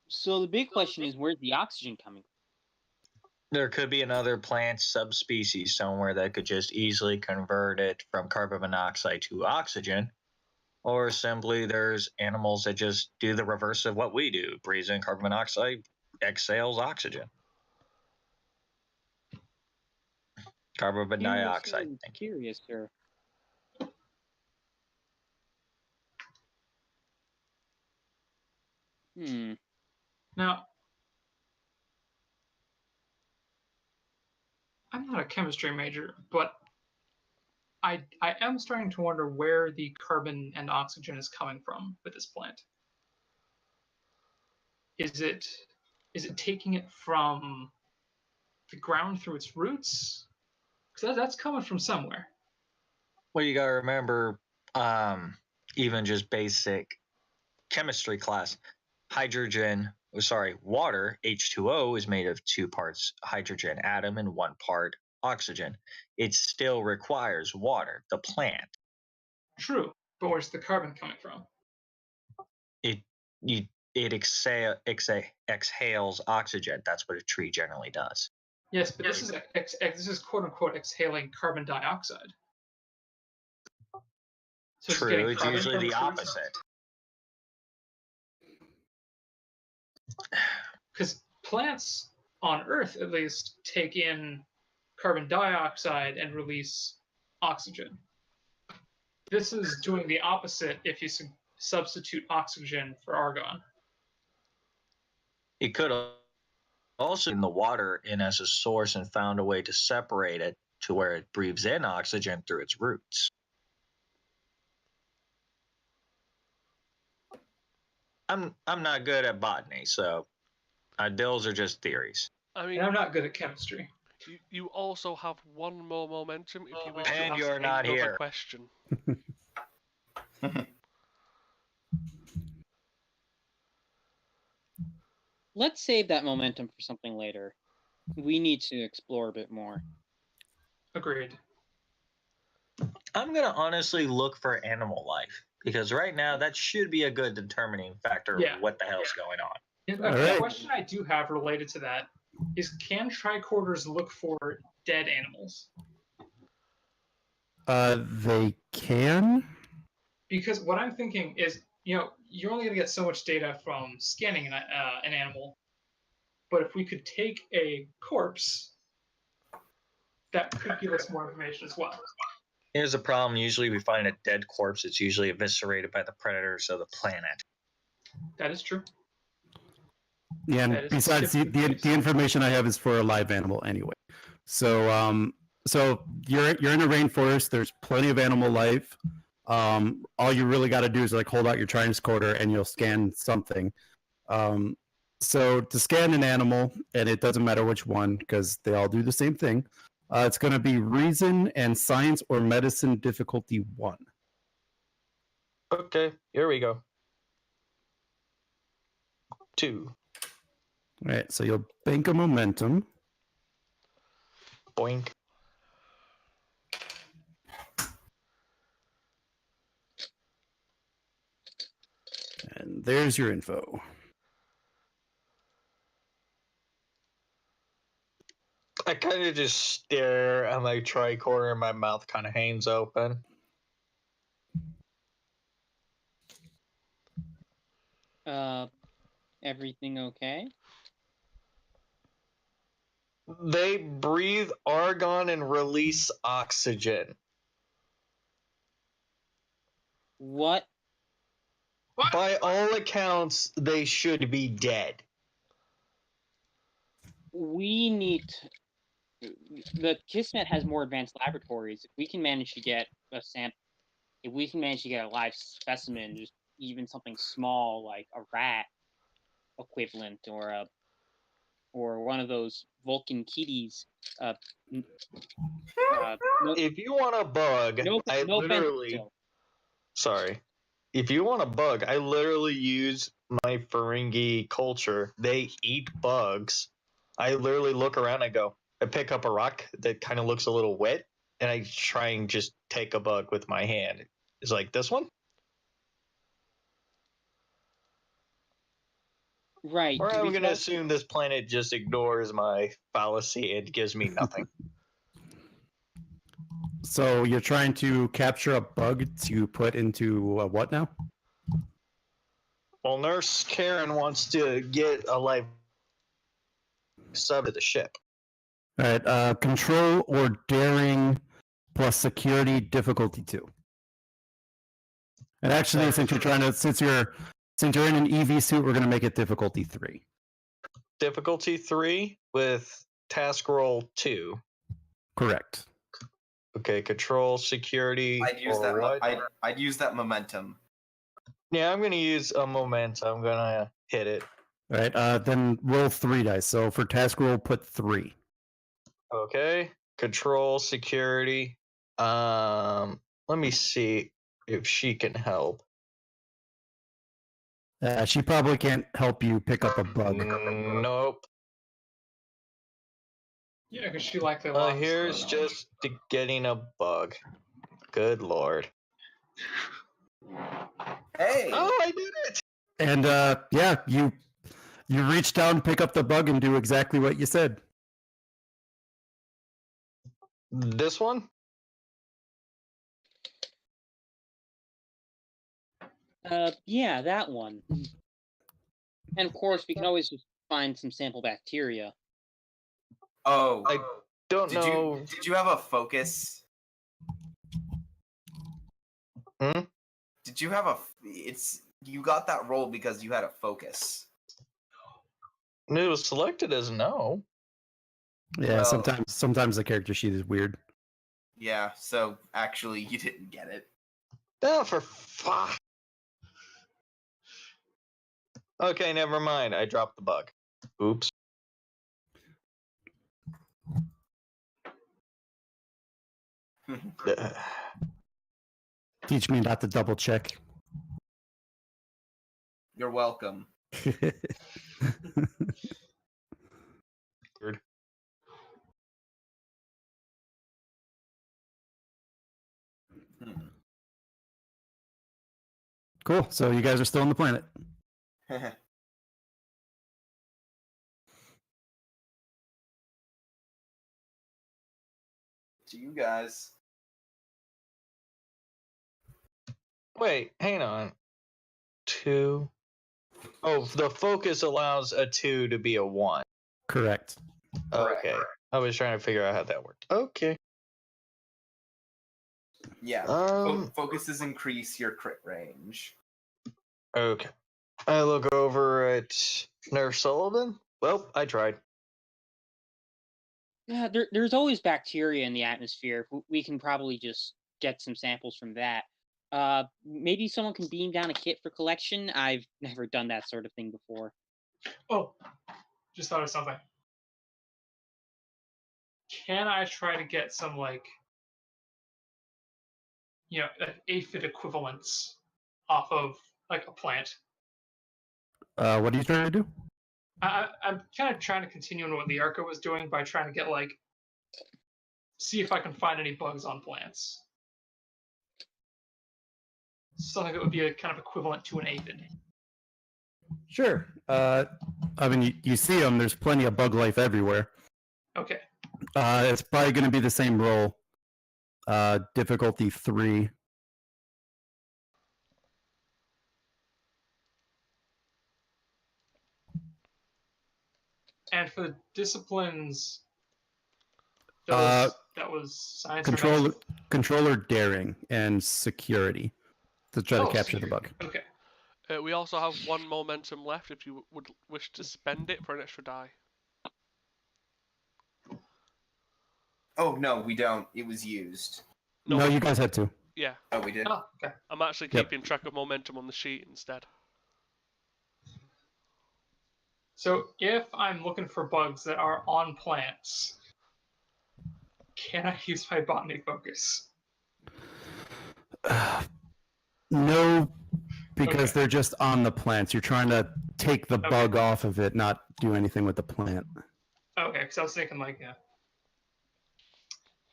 So the big question is, where's the oxygen coming from? There could be another plant subspecies somewhere that could just easily convert it from carbon monoxide to oxygen. Or simply there's animals that just do the reverse of what we do. Breathes in carbon monoxide, exhales oxygen. Carbon dioxide. Curious, sir. Now, I'm not a chemistry major, but I am starting to wonder where the carbon and oxygen is coming from with this plant. Is it taking it from the ground through its roots? Because that's coming from somewhere. Well, you gotta remember, even just basic chemistry class, water, H2O, is made of 2 parts hydrogen atom and 1 part oxygen. It still requires water, the plant. True, but where's the carbon coming from? It exhales oxygen. That's what a tree generally does. Yes, but this is quote unquote exhaling carbon dioxide. So True, it's usually the opposite. because plants on Earth at least take in carbon dioxide and release oxygen. This is doing the opposite if you substitute oxygen for argon. It could also in the water in as a source and found a way to separate it to where it breathes in oxygen through its roots. I'm not good at botany, so those are just theories. I mean, And I'm not good at chemistry. You also have one more momentum if you wish to And ask you're not another here. question. Let's save that momentum for something later. We need to explore a bit more. Agreed. I'm going to honestly look for animal life because right now that should be a good determining factor Yeah. of what the hell's going on. A question I do have related to that is, can tricorders look for dead animals? They can. Because what I'm thinking is, you're only going to get so much data from scanning an animal. But if we could take a corpse, that could give us more information as well. Here's the problem. Usually we find a dead corpse. It's usually eviscerated by the predators of the planet. That is true. Yeah, and besides, the information I have is for a live animal anyway. So so you're in a rainforest. There's plenty of animal life. All you really got to do is like hold out your tricorder and you'll scan something. So to scan an animal, and it doesn't matter which one because they all do the same thing. It's going to be reason and science or medicine difficulty 1. Okay, here we go. 2. All right, so you'll bank a momentum. Boink. And there's your info. I kind of just stare at my tricorder and my mouth kind of hangs open. Everything okay? They breathe argon and release oxygen. What? By all accounts, they should be dead. We need to... The Kismet has more advanced laboratories. If we can manage to get a sample, if we can manage to get a live specimen, just even something small like a rat equivalent, or one of those Vulcan kitties. If you want a bug, I literally. Sorry. If you want a bug, I literally use my Ferengi culture. They eat bugs. I literally look around and I pick up a rock that kind of looks a little wet, and I try and just take a bug with my hand. It's like this one? Right. Or I'm going to assume this planet just ignores my fallacy and gives me nothing. So you're trying to capture a bug to put into what now? Well, Nurse Karen wants to get a live sub to the ship. All right. Control or daring plus security difficulty 2. And actually, since you're in an EV suit, we're going to make it difficulty 3. Difficulty 3 with task roll 2. Correct. Okay, control, security. I'd use that momentum. Yeah, I'm gonna use a momentum. I'm gonna hit it. All right. Then roll 3 dice. So for task roll, put 3. Okay. Control, security. Let me see if she can help. She probably can't help you pick up a bug. Nope. Yeah, because she likely lost. Here's just getting a bug. Good lord. Hey! Oh, I did it! And yeah, you reach down, pick up the bug, and do exactly what you said. This one? Yeah, that one. And of course, we can always just find some sample bacteria. Oh, I don't know. Did you have a focus? Hmm? Did you have a? You got that roll because you had a focus. It was selected as no. Yeah, Well- sometimes the character sheet is weird. Yeah, so actually you didn't get it. Oh, for fuck. Okay, never mind. I dropped the bug. Oops. Teach me not to double check. You're welcome. Weird. Cool. So you guys are still on the planet. To you guys. Wait, hang on. 2. Oh, the focus allows a 2 to be a 1. Correct. Okay. I was trying to figure out how that worked. Okay. Yeah. Um. Focuses increase your crit range. Okay. I look over at Nurse Sullivan. Well, I tried. Yeah, there's always bacteria in the atmosphere. We can probably just get some samples from that. Maybe someone can beam down a kit for collection. I've never done that sort of thing before. Oh, just thought of something. Can I try to get some like aphid equivalents off of like a plant? What are you trying to do? I'm kind of trying to continue on what the Arca was doing by trying to get like see if I can find any bugs on plants. Something that would be a kind of equivalent to an aphid. Sure. I mean, you see them. There's plenty of bug life everywhere. Okay. It's probably going to be the same roll. Difficulty 3. And for the disciplines, Uh, that was science or medicine? Controller daring and security to try to Oh, capture the security. bug. Okay. We also have 1 momentum left if you would wish to spend it for an extra die. Oh no, we don't. It was used. No, you guys had to. Yeah, Oh, we did. Oh, okay. I'm actually Yep. keeping track of momentum on the sheet instead. So if I'm looking for bugs that are on plants, can I use my botany focus? No, because Okay. they're just on the plants. You're trying to take the bug off of it, not do anything with the plant. Okay, because I was thinking like, yeah.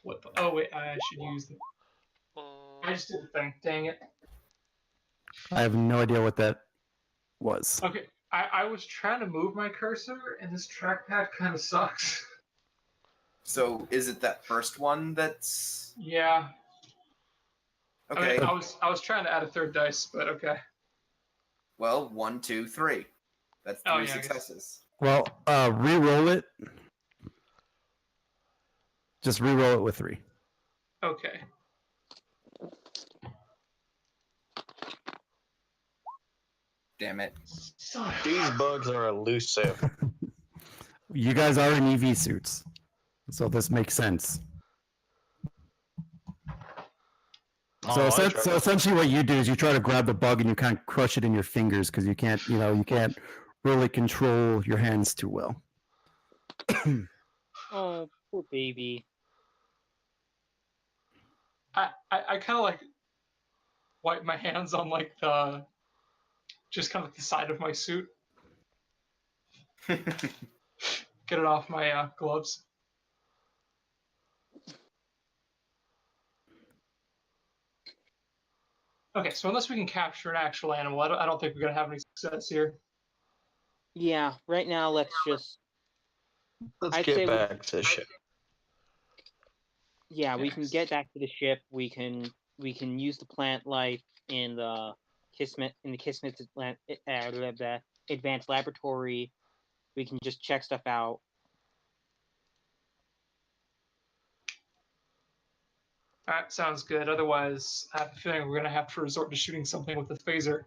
What? Oh wait, I should use the. I just did the thing. Dang it. I have no idea what that was. Okay, I was trying to move my cursor, and this trackpad kind of sucks. So is it that first one that's Yeah. okay? I mean, I was trying to add a third dice, but okay. Well, 1, 2, 3. That's 3 Oh, yeah, I guess. successes. Well, re-roll it. Just re-roll it with 3. Okay. Damn it. These bugs are elusive. You guys are in EV suits, so this makes sense. So, so essentially, what you do is you try to grab the bug and you kind of crush it in your fingers because you can't really control your hands too well. Oh, poor baby. I kind of like wipe my hands on like the just kind of the side of my suit. Get it off my gloves. Okay, so unless we can capture an actual animal, I don't think we're gonna have any success here. Yeah, right now let's Let's I'd get say back to the ship. yeah, we can get back to the ship. We can use the plant life in the Kismet advanced laboratory. We can just check stuff out. Alright, sounds good. Otherwise, I have a feeling we're going to have to resort to shooting something with the phaser.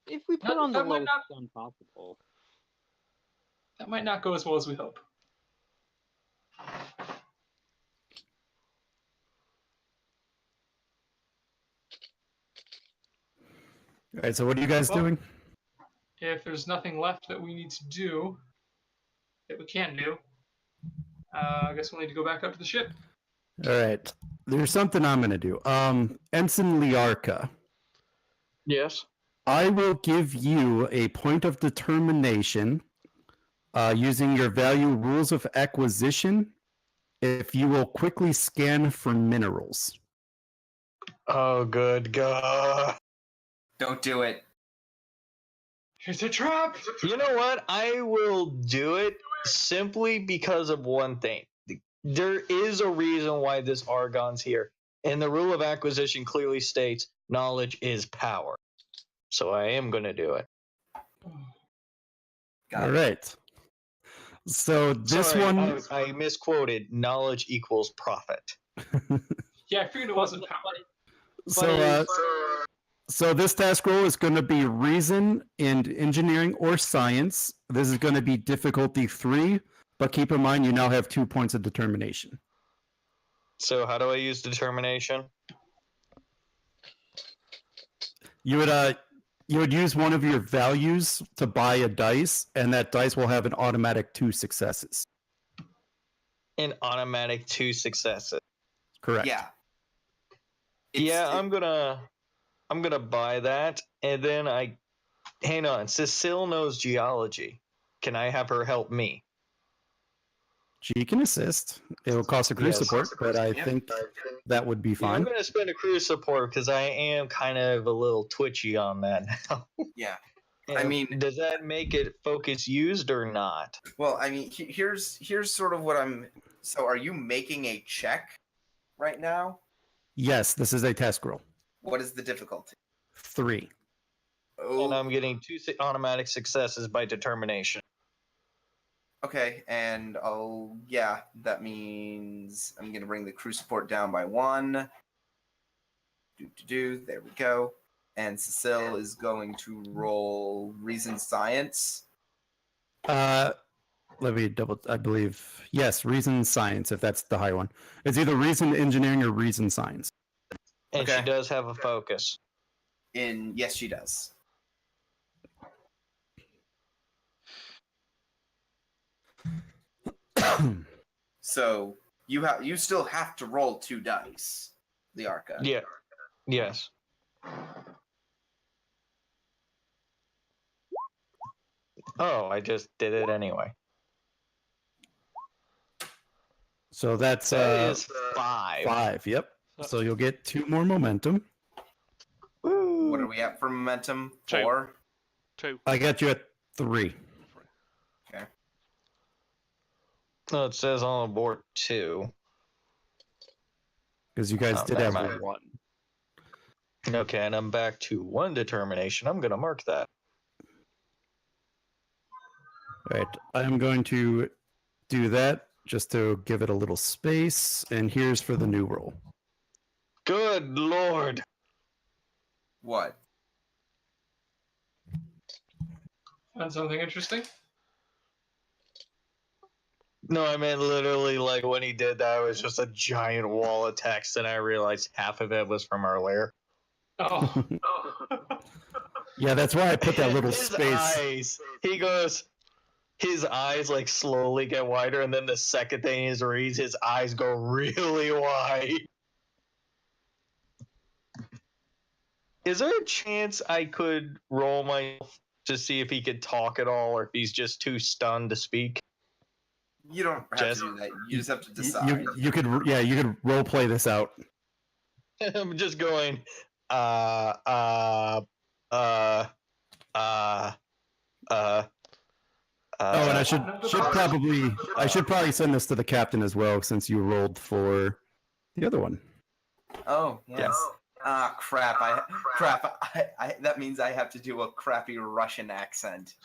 If we put on the lowest gun possible. That might not go as well as we hope. All right, so what are you guys doing? If there's nothing left that we need to do, that we can do, I guess we'll need to go back up to the ship. All right, there's something I'm going to do. Ensign Liarca. Yes. I will give you a point of determination using your value rules of acquisition if you will quickly scan for minerals. Oh, good God. Don't do it. It's a trap! You know what? I will do it simply because of one thing. There is a reason why this Argon's here. And the rule of acquisition clearly states knowledge is power. So I am going to do it. All right. So this one... I misquoted. Knowledge equals profit. Yeah, I figured it wasn't power. So this task roll is going to be reason and engineering or science. This is going to be difficulty 3, but keep in mind you now have 2 points of determination. So how do I use determination? You would use one of your values to buy a dice, and that dice will have an automatic 2 successes. An automatic 2 successes. Correct. Yeah. I'm gonna buy that, and then hang on. Cecile knows geology. Can I have her help me? She can assist. It will cost a crew support, but I think that would be fine. I'm gonna spend a crew support because I am kind of a little twitchy on that now. Yeah. I mean, does that make it focus used or not? Well, I mean, here's sort of what I'm. So, are you making a check right now? Yes, this is a task roll. What is the difficulty? 3. Oh. And I'm getting 2 automatic successes by determination. Okay, and that means I'm going to bring the crew support down by 1. There we go. And Cecile is going to roll reason science. Let me I believe, yes, reason science, if that's the high one. It's either reason engineering or reason science. And she does have a focus. Yes, she does. So you still have to roll 2 dice, the Arca. Yeah. Yes. Oh, I just did it anyway. So that is 5. 5, yep. So you'll get 2 more momentum. Woo. What are we at for momentum? 2. 4? 2. I got you at 3. Okay. No, it says on the board 2. Because you guys did have mind. 1. Okay, and I'm back to 1 determination. I'm going to mark that. All right, I'm going to do that just to give it a little space. And here's for the new roll. Good Lord. What? Found something interesting? No, I meant literally like when he did that, it was just a giant wall of text, and I realized half of it was from earlier. Oh. Yeah, that's why I put that little His space. Eyes, he goes, his eyes like slowly get wider, and then the second thing he reads, his eyes go really wide. Is there a chance I could roll myself to see if he could talk at all, or if he's just too stunned to speak? You don't have to do that. You just have to decide. You could role play this out. I'm just going, Oh, and I should probably send this to the captain as well, since you rolled for the other one. Oh, yes. Crap! That means I have to do a crappy Russian accent.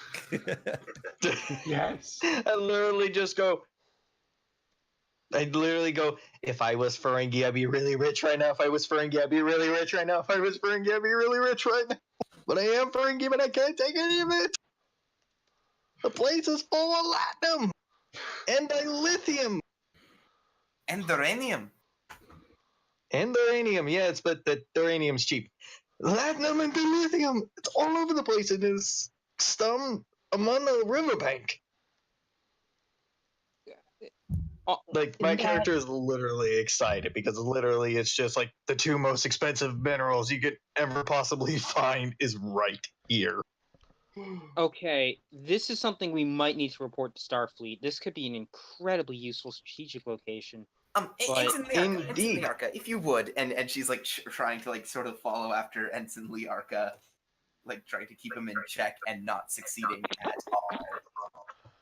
Yes. I literally go, if I was Ferengi, I'd be really rich right now. If I was Ferengi, I'd be really rich right now. If I was Ferengi, I'd be really rich right now. But I am Ferengi, but I can't take any of it. The place is full of latinum and dilithium. And uranium. And uranium, yes, but the uranium's cheap. Latinum and dilithium, it's all over the place. It is some among the riverbank. Like, my character is literally excited because literally it's just like the two most expensive minerals you could ever possibly find is right here. Okay, this is something we might need to report to Starfleet. This could be an incredibly useful strategic location. Ensign Liarka, if you would, and she's like trying to like sort of follow after Ensign Liarka, like trying to keep him in check and not succeeding at all.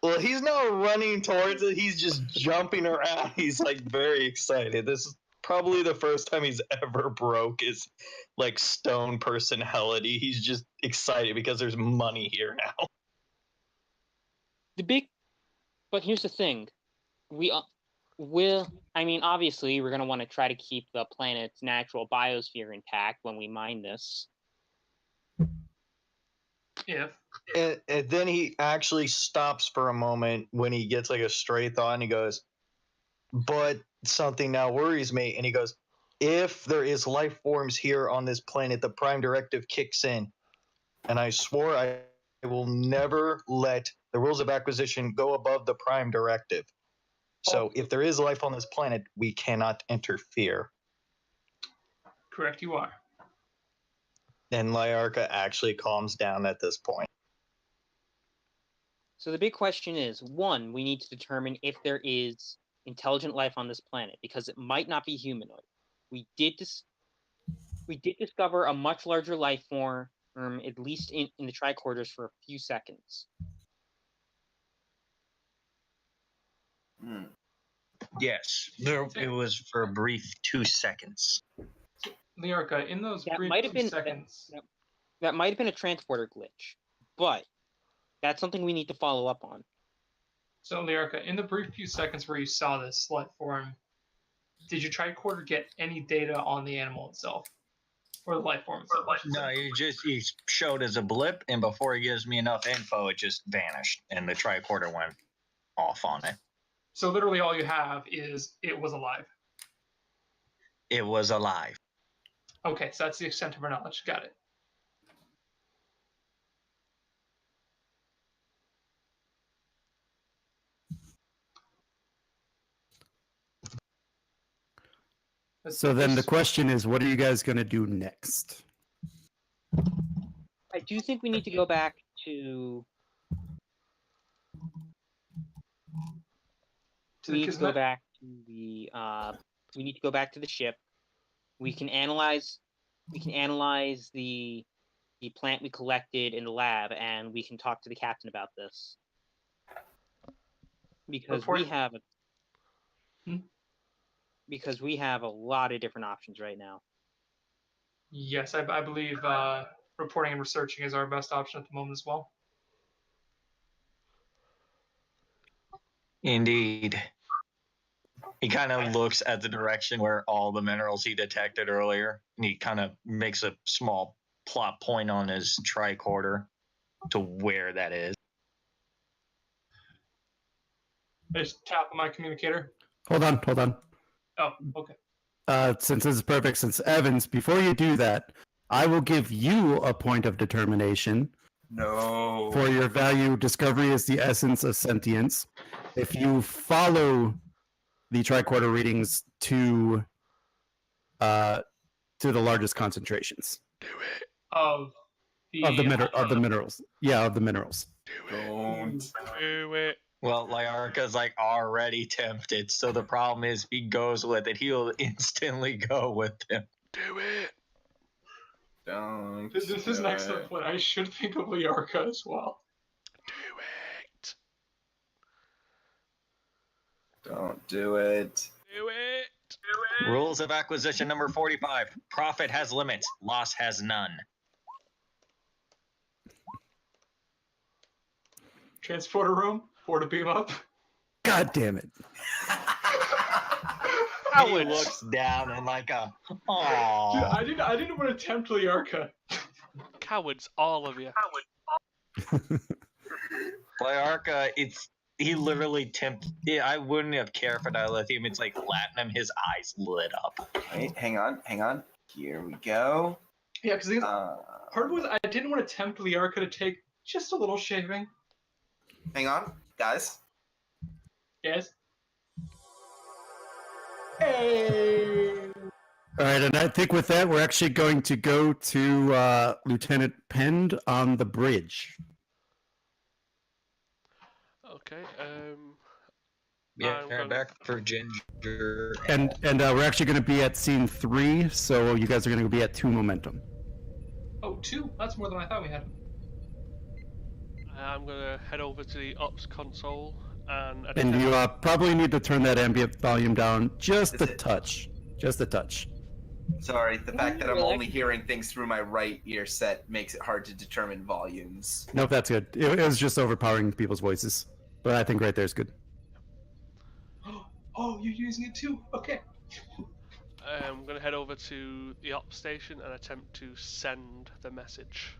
Well, he's not running towards it. He's just jumping around. He's like very excited. This is probably the first time he's ever broke his like stone personality. He's just excited because there's money here now. But here's the thing, obviously we're gonna want to try to keep the planet's natural biosphere intact when we mine this. Yeah. And then he actually stops for a moment when he gets like a stray thought and he goes, but something now worries me. And he goes, if there is life forms here on this planet, the Prime Directive kicks in. And I swore I will never let the rules of acquisition go above the Prime Directive. So if there is life on this planet, we cannot interfere. Correct, you are. And Liarka actually calms down at this point. So the big question is, one, we need to determine if there is intelligent life on this planet, because it might not be humanoid. We did discover a much larger life form, at least in the tricorders, for a few seconds. Yes, it was for a brief 2 seconds. Liarka, in those brief 2 seconds... That might have been a transporter glitch, but that's something we need to follow up on. So, Liarka, in the brief few seconds where you saw this life form, did your tricorder get any data on the animal itself? Or the life form itself? No, he showed as a blip, and before he gives me enough info, it just vanished, and the tricorder went off on it. So literally all you have is it was alive. It was alive. Okay, so that's the extent of our knowledge. Got it. So then the question is, what are you guys going to do next? I do think we need to go back to... We need to go back to the ship. We can analyze the plant we collected in the lab, and we can talk to the captain about this. Because we have a lot of different options right now. Yes, I believe reporting and researching is our best option at the moment as well. Indeed. He kind of looks at the direction where all the minerals he detected earlier, and he kind of makes a small plot point on his tricorder to where that is. I just tap on my communicator. Hold on. Oh, okay. Since this is perfect, since Evans, before you do that, I will give you a point of determination. No. For your value, discovery is the essence of sentience. If you follow the tricorder readings to the largest concentrations. Do it. Of the minerals. Yeah, of the minerals. Don't. Do it. Well, Liarka's like already tempted, so the problem is if he goes with it, he'll instantly go with him. Do it. Don't. This is an excellent point. I should think of Liarka as well. Do it. Don't do it. Do it. Rules of acquisition number 45. Profit has limits. Loss has none. Transporter room. 4 to beam up. God damn it. He looks down and like a, aww. Dude, I didn't want to tempt Liarca. Cowards, all of you. Liarca, he literally I wouldn't have cared for dilithium. It's like platinum. His eyes lit up. Wait, hang on. Here we go. Yeah, because part of it was I didn't want to tempt Liarca to take just a little shaving. Hang on, guys. Yes. Hey. All right, and I think with that, we're actually going to go to Lieutenant Pend on the bridge. Okay. Yeah, I'm gonna- back for Ginger. And we're actually going to be at scene 3, so you guys are going to be at 2 momentum. Oh, 2? That's more than I thought we had. I'm gonna head over to the ops console and. And you probably need to turn that ambient volume down just a Is it- touch. Just a touch. Sorry, the fact that I'm relax. only hearing things through my right ear set makes it hard to determine volumes. Nope, that's good. It was just overpowering people's voices. But I think right there is good. Oh, you're using it too? Okay. I'm gonna head over to the ops station and attempt to send the message.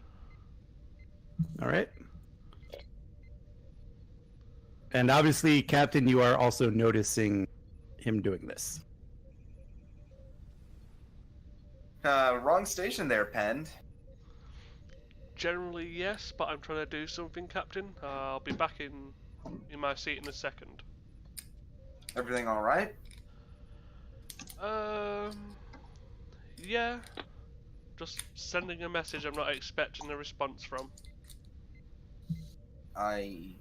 All right. And obviously, Captain, you are also noticing him doing this. Wrong station there, Pend. Generally, yes, but I'm trying to do something, Captain. I'll be back in my seat in a second. Everything all right? Yeah. Just sending a message I'm not expecting a response from. I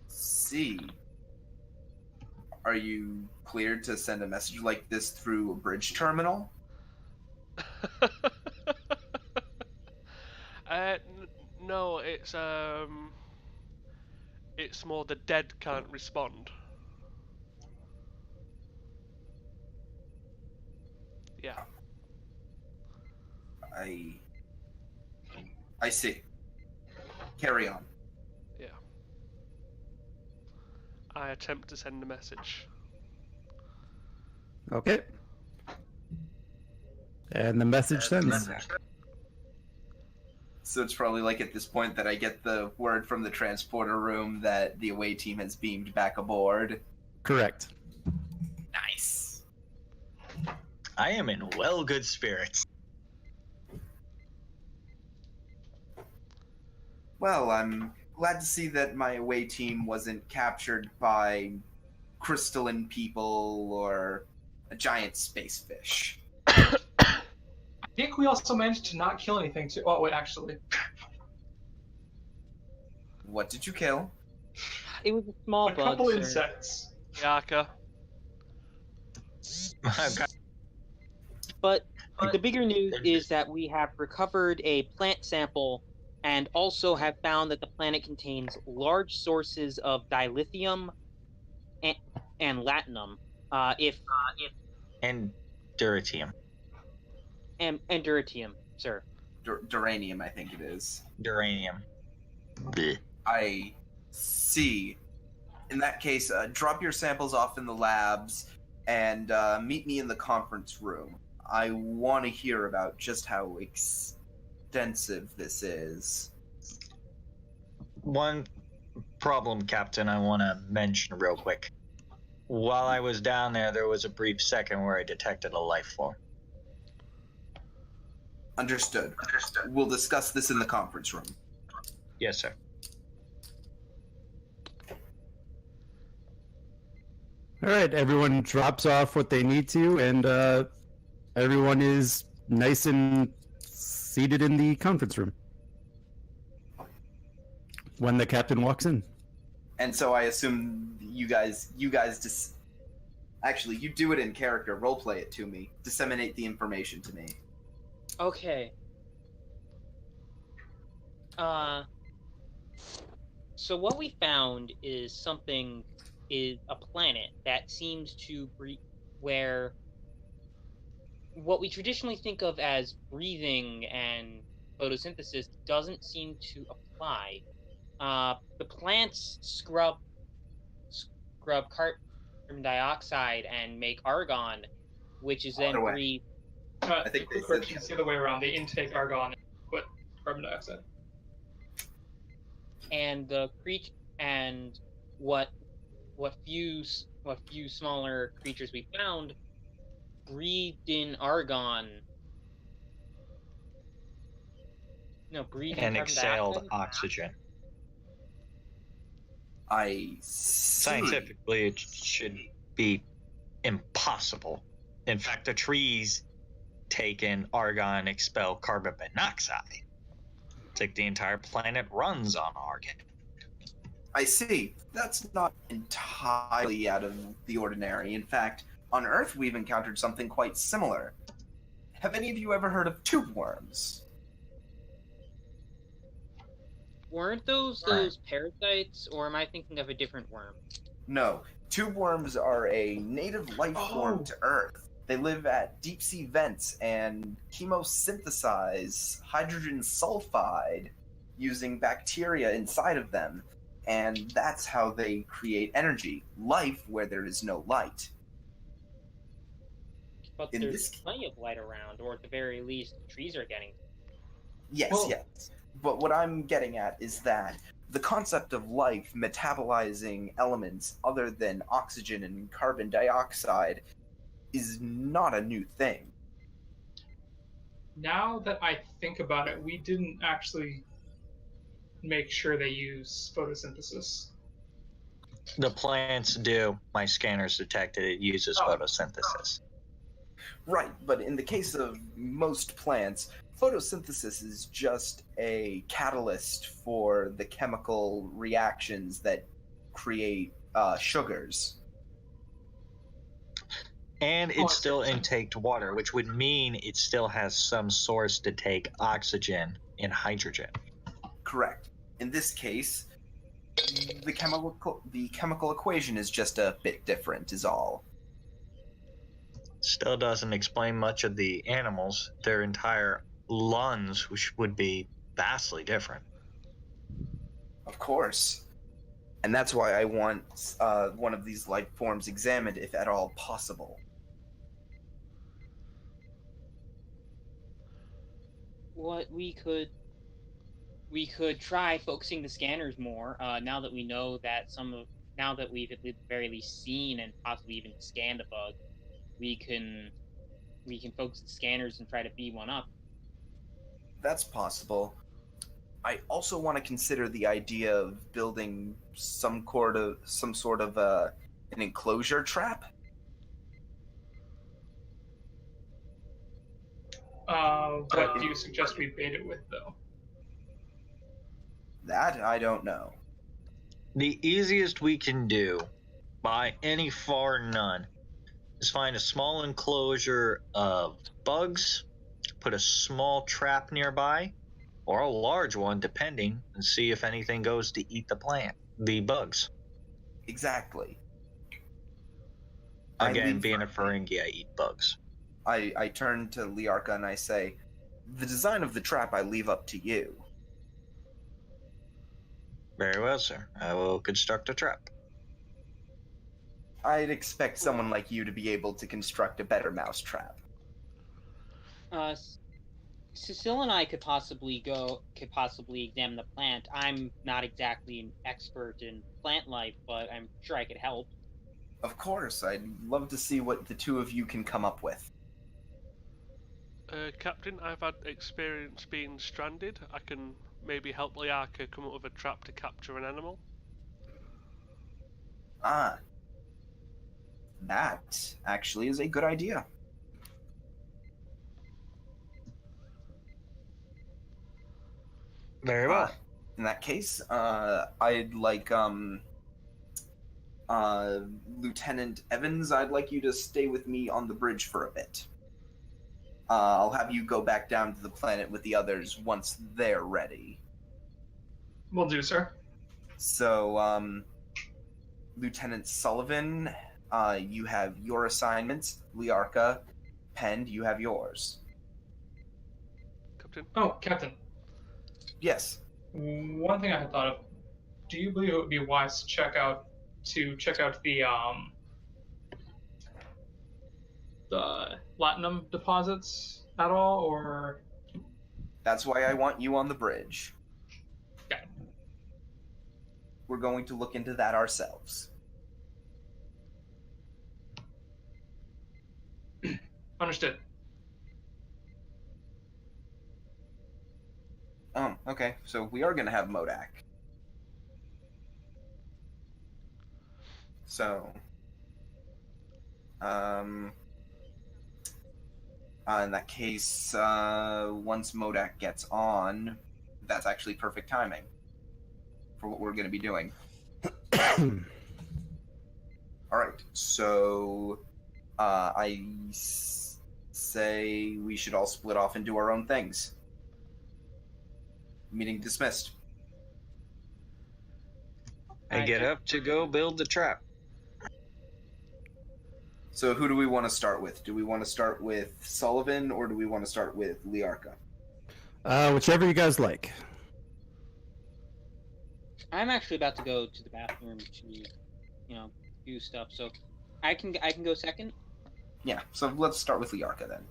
see. Are you cleared to send a message like this through a bridge terminal? No, it's more the dead can't respond. Yeah. I see. Carry on. Yeah. I attempt to send a message. Okay. And the message sends. So it's probably like at this point that I get the word from the transporter room that the away team has beamed back aboard. Correct. Nice. I am in well good spirits. Well, I'm glad to see that my away team wasn't captured by crystalline people or a giant space fish. I think we also managed to not kill anything too. Oh, wait, actually. What did you kill? It was a small A bug, couple sir. insects. Yaka. I've got But the bigger news is that we have recovered a plant sample and also have found that the planet contains large sources of dilithium and latinum. and duritium. And duritium, sir. Duranium, I think it is. Duranium. Blech. I see. In that case, drop your samples off in the labs and meet me in the conference room. I want to hear about just how extensive this is. One problem, Captain, I want to mention real quick. While I was down there was a brief second where I detected a life form. Understood. We'll discuss this in the conference room. Yes, sir. All right, everyone drops off what they need to, and everyone is nice and seated in the conference room when the captain walks in. And so I assume you guys just... Actually, you do it in character. Roleplay it to me. Disseminate the information to me. Okay. So what we found is a planet that seems to where what we traditionally think of as breathing and photosynthesis doesn't seem to apply. The plants scrub carbon dioxide and make argon, which is then Other way. breathed. I think quick correction, it's the other way around. They intake argon and put carbon dioxide. And the creature and what few smaller creatures we found breathed in argon. No, breathed in And carbon exhaled dioxide. oxygen. I see. Scientifically, it should be impossible. In fact, the trees take in argon and expel carbon monoxide. It's like the entire planet runs on argon. I see. That's not entirely out of the ordinary. In fact, on Earth, we've encountered something quite similar. Have any of you ever heard of tube worms? Weren't those parasites, or am I thinking of a different worm? No. Tube worms are a native life form to Earth. They live at deep sea vents and chemosynthesize hydrogen sulfide using bacteria inside of them. And that's how they create energy. Life where there is no light. But there's plenty of light around, or at the very least, the trees are getting. Yes. But what I'm getting at is that the concept of life metabolizing elements other than oxygen and carbon dioxide is not a new thing. Now that I think about it, we didn't actually make sure they use photosynthesis. The plants do. My scanners detected it uses photosynthesis. Right, but in the case of most plants, photosynthesis is just a catalyst for the chemical reactions that create sugars. And it still intaked water, which would mean it still has some source to take oxygen and hydrogen. Correct. In this case, the chemical equation is just a bit different, is all. Still doesn't explain much of the animals. Their entire lungs, which would be vastly different. Of course. And that's why I want one of these life forms examined, if at all possible. What we could try focusing the scanners more. Now that we know that now that we've at the very least seen and possibly even scanned the bug, we can focus the scanners and try to beat one up. That's possible. I also want to consider the idea of building some sort of an enclosure trap. What do you suggest we bait it with, though? That I don't know. The easiest we can do, by any far none, is find a small enclosure of bugs, put a small trap nearby, or a large one, depending, and see if anything goes to eat the bugs. Exactly. Again, being a Ferengi, I eat bugs. I turn to Liarka and I say, the design of the trap I leave up to you. Very well, sir. I will construct a trap. I'd expect someone like you to be able to construct a better mousetrap. Cecile and I could possibly examine the plant. I'm not exactly an expert in plant life, but I'm sure I could help. Of course, I'd love to see what the two of you can come up with. Captain, I've had experience being stranded. I can maybe help Liarka come up with a trap to capture an animal. Ah. That actually is a good idea. Very well. In that case, I'd like Lieutenant Evans, I'd like you to stay with me on the bridge for a bit. I'll have you go back down to the planet with the others once they're ready. Will do, sir. So, Lieutenant Sullivan, you have your assignments. Liarka, Pend, you have yours. Captain? Oh, Captain. Yes. One thing I had thought of. Do you believe it would be wise to check out the platinum deposits at all, or? That's why I want you on the bridge. Yeah. We're going to look into that ourselves. Understood. Okay. So we are going to have Modak. So, in that case, once Modak gets on, that's actually perfect timing for what we're going to be doing. All right. So, say we should all split off and do our own things. Meeting dismissed. I get up to go build the trap. So who do we want to start with? Do we want to start with Sullivan or do we want to start with Liarka? Whichever you guys like. I'm actually about to go to the bathroom to, do stuff. So I can go second. Yeah. So let's start with Liarka then.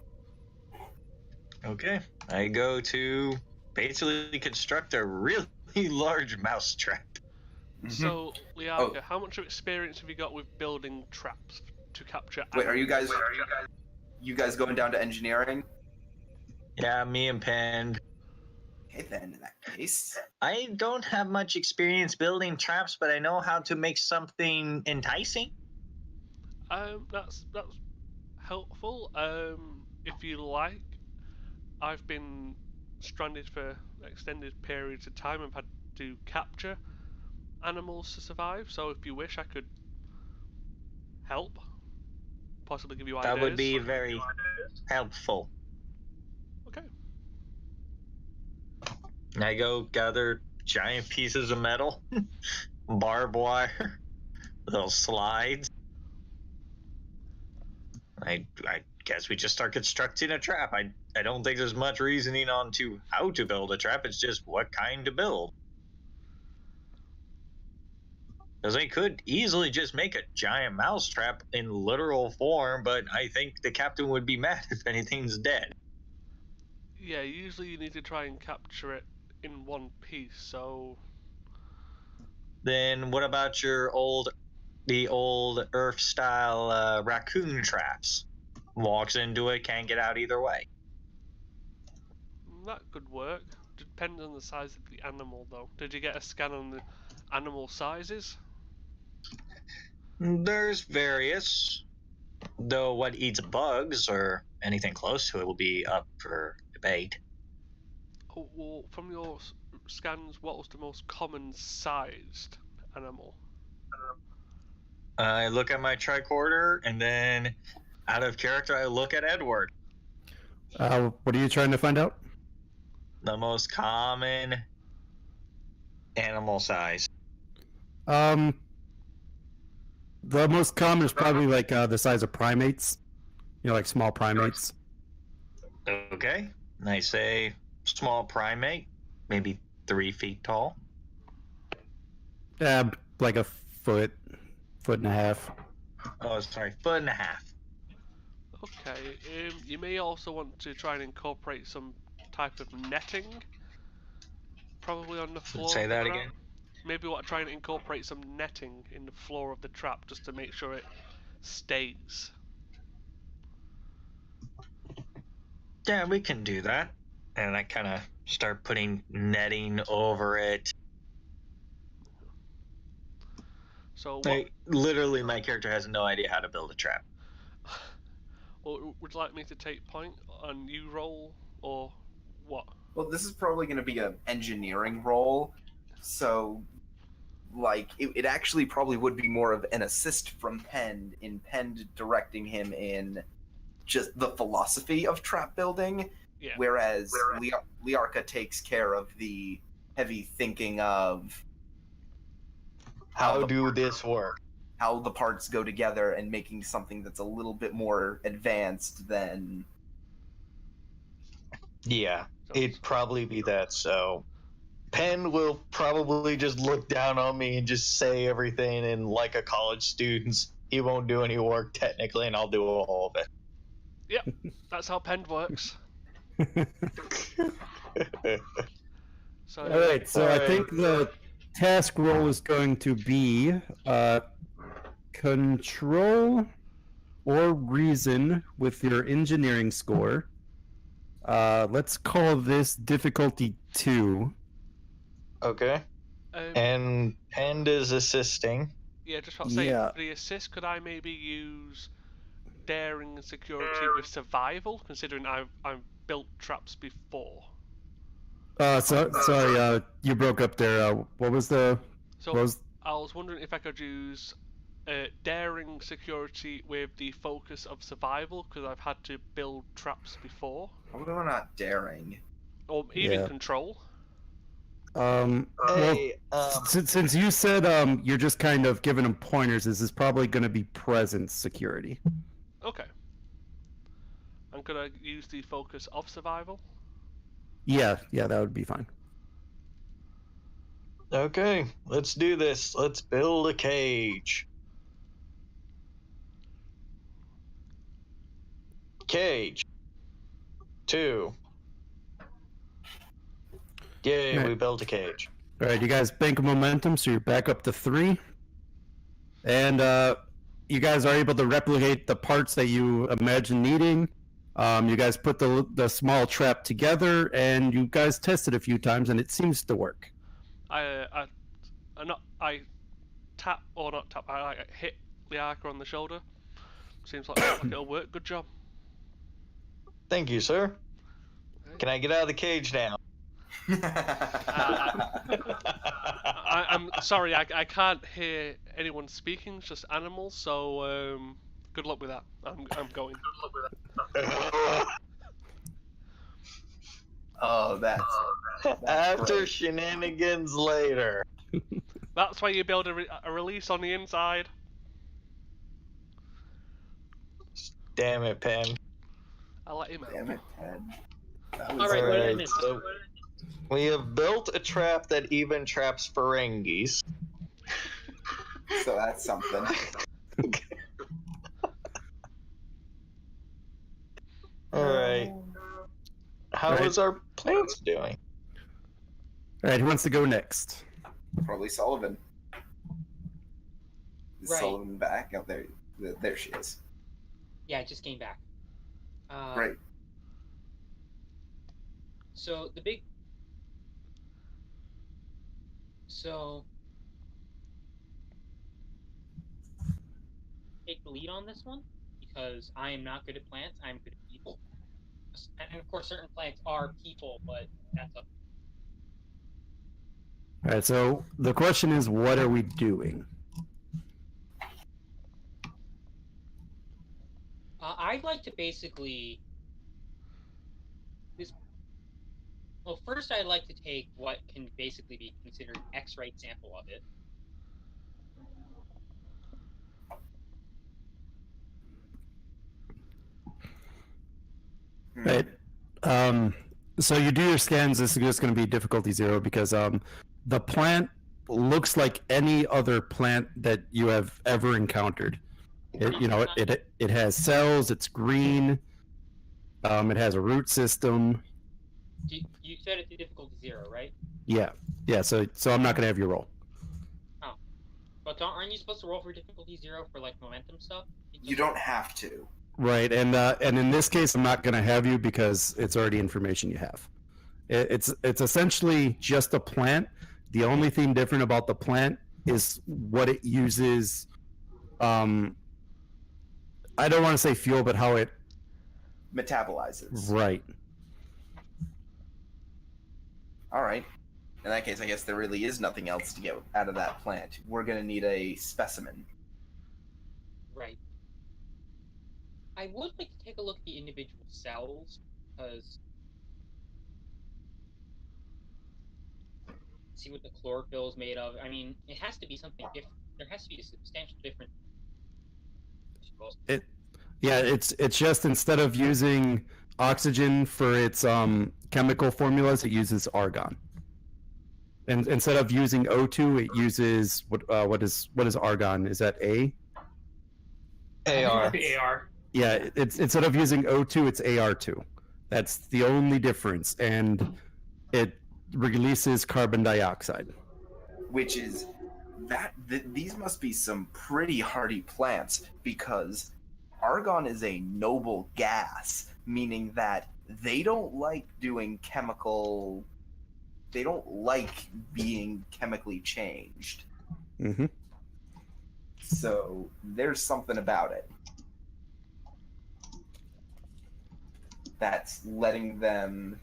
Okay. I go to basically construct a really large mouse trap. So, Liarka, how much of experience have you got with building traps to capture Wait, are you animals? guys going down to engineering? Yeah, me and Pend. Okay, then in that case. I don't have much experience building traps, but I know how to make something enticing. That's helpful. If you like, I've been stranded for extended periods of time. I've had to capture animals to survive. So if you wish, I could help. Possibly give you ideas. That would be very helpful. Okay. I go gather giant pieces of metal, barbed wire, little slides. I guess we just start constructing a trap. I don't think there's much reasoning on to how to build a trap. It's just what kind to build. Because they could easily just make a giant mouse trap in literal form, but I think the captain would be mad if anything's dead. Yeah, usually you need to try and capture it in one piece, so... Then what about the old Earth-style raccoon traps? Walks into it, can't get out either way. That could work. Depends on the size of the animal, though. Did you get a scan on the animal sizes? There's various, though what eats bugs or anything close to it will be up for debate. Oh, well, from your scans, what was the most common sized animal? I look at my tricorder, and then out of character, I look at Edward. What are you trying to find out? The most common animal size. The most common is probably like the size of primates. Like small primates. Okay. And I say small primate, maybe 3 feet tall. Like a foot and a half. Oh, sorry, 1.5 feet. Okay, you may also want to try and incorporate some type of netting. Probably on the floor. Say that again. Maybe try and incorporate some netting in the floor of the trap just to make sure it stays. Yeah, we can do that. And I kind of start putting netting over it. So literally, my character has no idea how to build a trap. Or would you like me to take point on you roll, or what? Well, this is probably going to be an engineering role, so it actually probably would be more of an assist from Pend, in Pend directing him in just the philosophy of trap building, whereas Liarka takes care of the heavy thinking of how do this work? how the parts go together and making something that's a little bit more advanced than. Yeah, it'd probably be that. So Penn will probably just look down on me and just say everything in like a college student's. He won't do any work technically, and I'll do all of it. Yep, that's how Pen works. So, All right, so I think the task role is going to be control or reason with your engineering score. Let's call this difficulty 2. Okay. And Pend is assisting. Yeah, just about to say, for the assist, could I maybe use daring and security with survival, considering I've built traps before? Sorry, you broke up there. What was the? So I was wondering if I could use daring security with the focus of survival, because I've had to build traps before. We're not daring. Or even control. Since you said you're just kind of giving them pointers, this is probably going to be presence security. Okay. And could I use the focus of survival? Yeah, that would be fine. Okay, let's do this. Let's build a cage. Cage. 2. Yay, we built a cage. All right, you guys bank momentum, so you're back up to 3. And you guys are able to replicate the parts that you imagine needing. You guys put the small trap together, and you guys test it a few times, and it seems to work. I hit the archer on the shoulder. Seems like it'll work. Good job. Thank you, sir. Can I get out of the cage now? I'm sorry, I can't hear anyone speaking. It's just animals. So good luck with that. I'm going. Oh, that's after great. shenanigans later. That's why you build a release on the inside. Damn it, Pen. I'll let him out. Damn it, Pen. Alright, what did I miss? So we have built a trap that even traps Ferengis. So that's something. Alright. How is our plants doing? Alright, who wants to go next? Probably Sullivan. Is Right. Sullivan back? Oh, there she is. Yeah, I just came back. Great. So take the lead on this one because I am not good at plants. I'm good at people, and of course, certain plants are people, but that's up. All right, so the question is, what are we doing? I'd like to basically Well, first, I'd like to take what can basically be considered an X-ray sample of it. Right. So you do your scans. This is just going to be difficulty 0 because the plant looks like any other plant that you have ever encountered. It has cells. It's green. It has a root system. You said it's a difficulty 0, right? Yeah. So I'm not going to have you roll. Oh, but aren't you supposed to roll for difficulty 0 for like momentum stuff? You don't have to. Right, and in this case, I'm not going to have you because it's already information you have. It's essentially just a plant. The only thing different about the plant is what it uses. I don't want to say fuel, but how it metabolizes. Right. All right. In that case, I guess there really is nothing else to get out of that plant. We're going to need a specimen. Right. I would like to take a look at the individual cells, because see what the chlorophyll is made of. I mean, it has to be something different. There has to be a substantial difference. It's just instead of using oxygen for its chemical formulas, it uses argon. And instead of using O2, it uses what is argon? Is that A? I think it AR. might be AR. Yeah, it's instead of using O2, it's AR2. That's the only difference, and it releases carbon dioxide. Which is these must be some pretty hardy plants, because argon is a noble gas, meaning that they don't like doing chemical. They don't like being chemically changed. Mm-hmm. So there's something about it that's letting them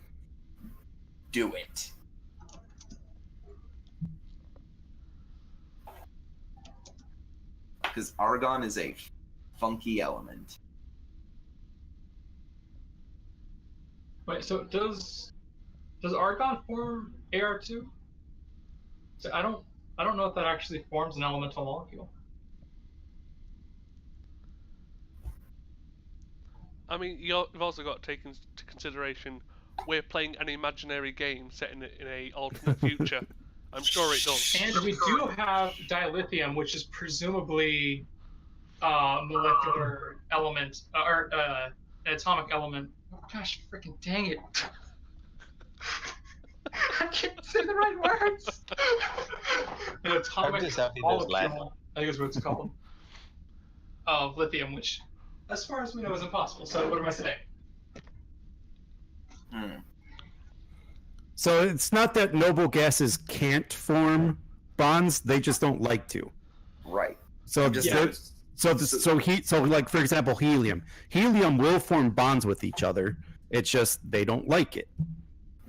do it. Because argon is a funky element. Wait, so does argon form AR2? So I don't know if that actually forms an elemental molecule. I mean, you've also got to take into consideration we're playing an imaginary game set in a alternate future. I'm sure it does. And we do have dilithium, which is presumably molecular element or an atomic element. Oh, gosh, freaking dang it! I can't say the right words. An atomic just happy there's Latin. molecule, I think is what it's called, of lithium, which, as far as we know, is impossible. So what am I saying? So it's not that noble gases can't form bonds; they just don't like to. Right. So like for example, helium. Helium will form bonds with each other. It's just they don't like it.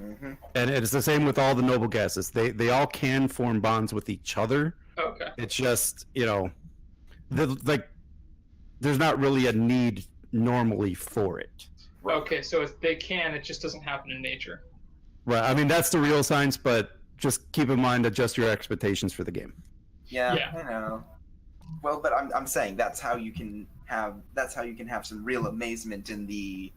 Mm-hmm. And it's the same with all the noble gases. They all can form bonds with each other. Okay. It's just, there's not really a need normally for it. Okay, so if they can, it just doesn't happen in nature. Right. I mean, that's the real science, but just keep in mind, adjust your expectations for the game. Yeah. I know. Well, but I'm saying that's how you can have some real amazement in the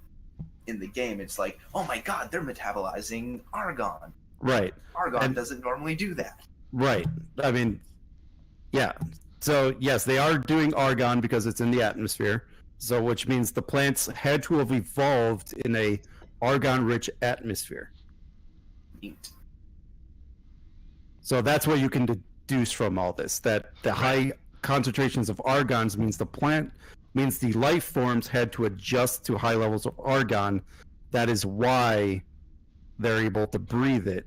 game. It's like, oh my god, they're metabolizing argon. Right. Argon doesn't normally do that. Right. I mean, yeah. So yes, they are doing argon because it's in the atmosphere. So which means the plants had to have evolved in a argon-rich atmosphere. Neat. So that's what you can deduce from all this, that the high concentrations of argons means the life forms had to adjust to high levels of argon. That is why they're able to breathe it.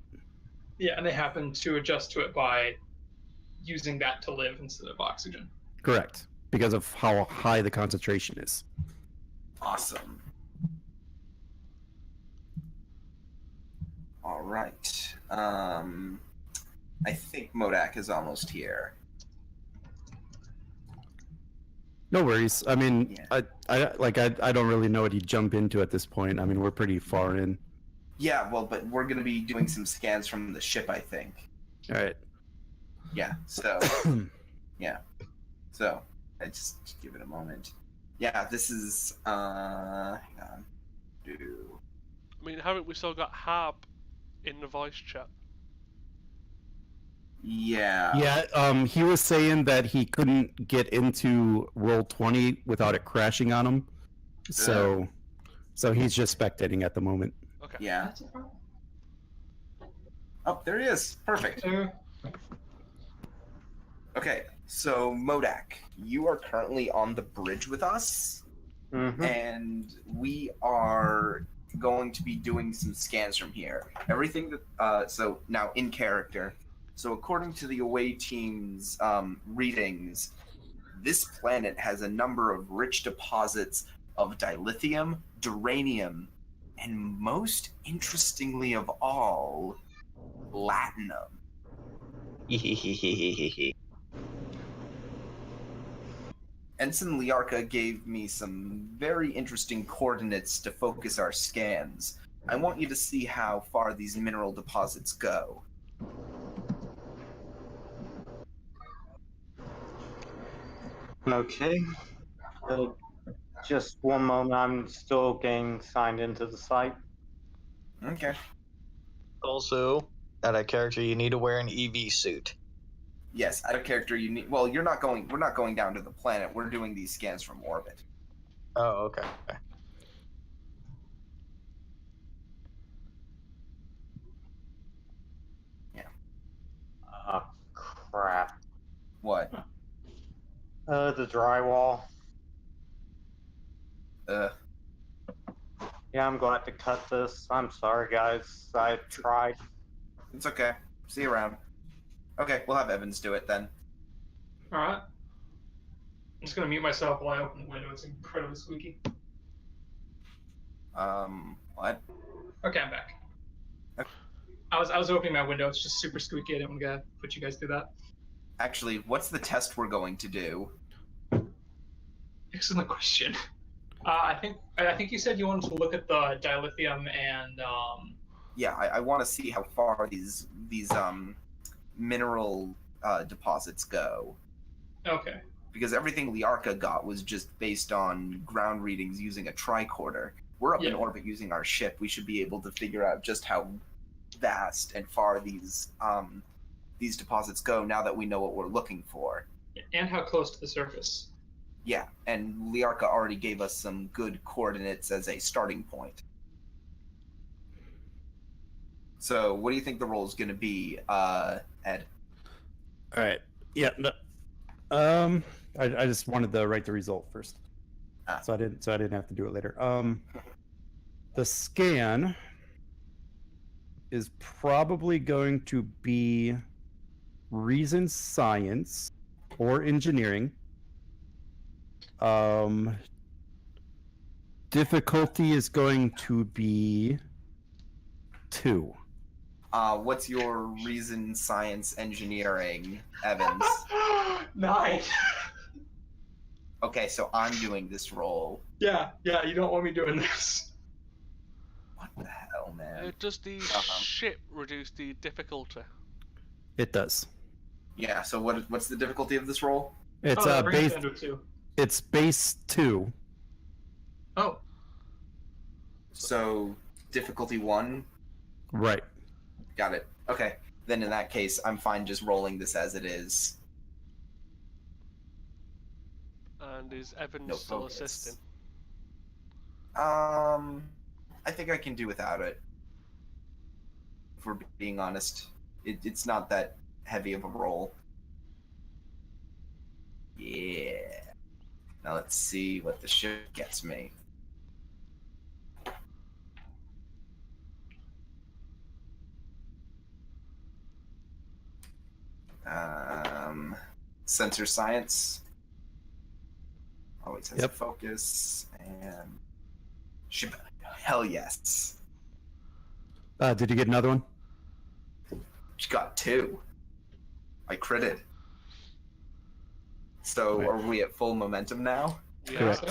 Yeah, and they happen to adjust to it by using that to live instead of oxygen. Correct, because of how high the concentration is. Awesome. All right. I think Modak is almost here. No worries. I mean, Yeah. I don't really know what you jump into at this point. I mean, we're pretty far in. Yeah, well, but we're going to be doing some scans from the ship, I think. All right. Yeah, so... yeah. So, I just give it a moment. Yeah, this is... hang on. I mean, haven't we still got Harp in the voice chat? Yeah. Yeah, he was saying that he couldn't get into roll 20 without it crashing on him. So he's just spectating at the moment. Okay. Yeah. That's a problem. Oh, there he is. Perfect. Okay, so Modak, you are currently on the bridge with us, and we are going to be doing some scans from here. Everything that so now in character. So according to the away team's readings, this planet has a number of rich deposits of dilithium, duranium, and most interestingly of all, platinum. Ensign Liarca gave me some very interesting coordinates to focus our scans. I want you to see how far these mineral deposits go. Okay. Just one moment. I'm still getting signed into the site. Okay. Also, at a character, you need to wear an EV suit. Yes, out of character, you need. Well, you're not going. We're not going down to the planet. We're doing these scans from orbit. Oh, okay. Yeah. Ah, crap. What? The drywall. Uh. Yeah, I'm going to have to cut this. I'm sorry, guys. I tried. It's okay. See you around. Okay, we'll have Evans do it then. All right. I'm just gonna mute myself while I open the window. It's incredibly squeaky. What? Okay, I'm back. Okay. I was opening my window. It's just super squeaky. I didn't want to put you guys through that. Actually, what's the test we're going to do? Excellent question. I think you said you wanted to look at the dilithium and Yeah, I want to see how far these mineral deposits go. Okay. Because everything Liarca got was just based on ground readings using a tricorder. We're up in orbit using our ship. We should be able to figure out just how vast and far these deposits go now that we know what we're looking for. And how close to the surface. Yeah, and Liarca already gave us some good coordinates as a starting point. So, what do you think the role is going to be, Ed? All right. Yeah. No, I just wanted to write the result first, so I didn't have to do it later. The scan is probably going to be reason science or engineering. Difficulty is going to be 2. What's your reason, science, engineering, Evans? 9. Okay, so I'm doing this role. Yeah, you don't want me doing this. What the hell, man? Does the ship reduce the difficulty? It does. Yeah, so what's the difficulty of this role? It's base. It's base 2. Oh. So difficulty 1. Right. Got it. Okay. Then in that case, I'm fine just rolling this as it is. And is Evan still assisting? I think I can do without it. If we're being honest, it's not that heavy of a roll. Yeah. Now let's see what the ship gets me. Sensor science. Always has a focus and ship. Hell yes. Did you get another one? She got 2. I critted. So are we at full momentum now? Yeah. Correct.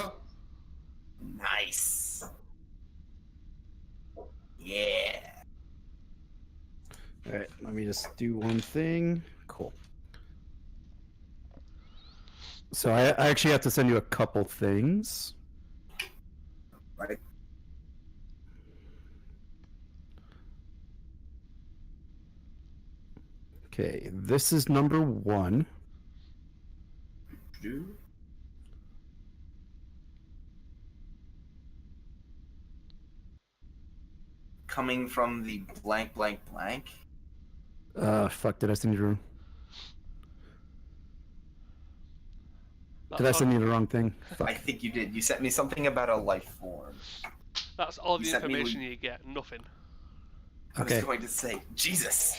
Nice. Yeah. All right. Let me just do one thing. Cool. So I actually have to send you a couple things. Right. Okay, this is number 1. Coming from the blank, blank, blank. Fuck, did I send you the wrong? Did I send you the wrong thing? Fuck. I think you did. You sent me something about a life form. That's all the You sent me information you get. Nothing. I Okay. was going to say, Jesus.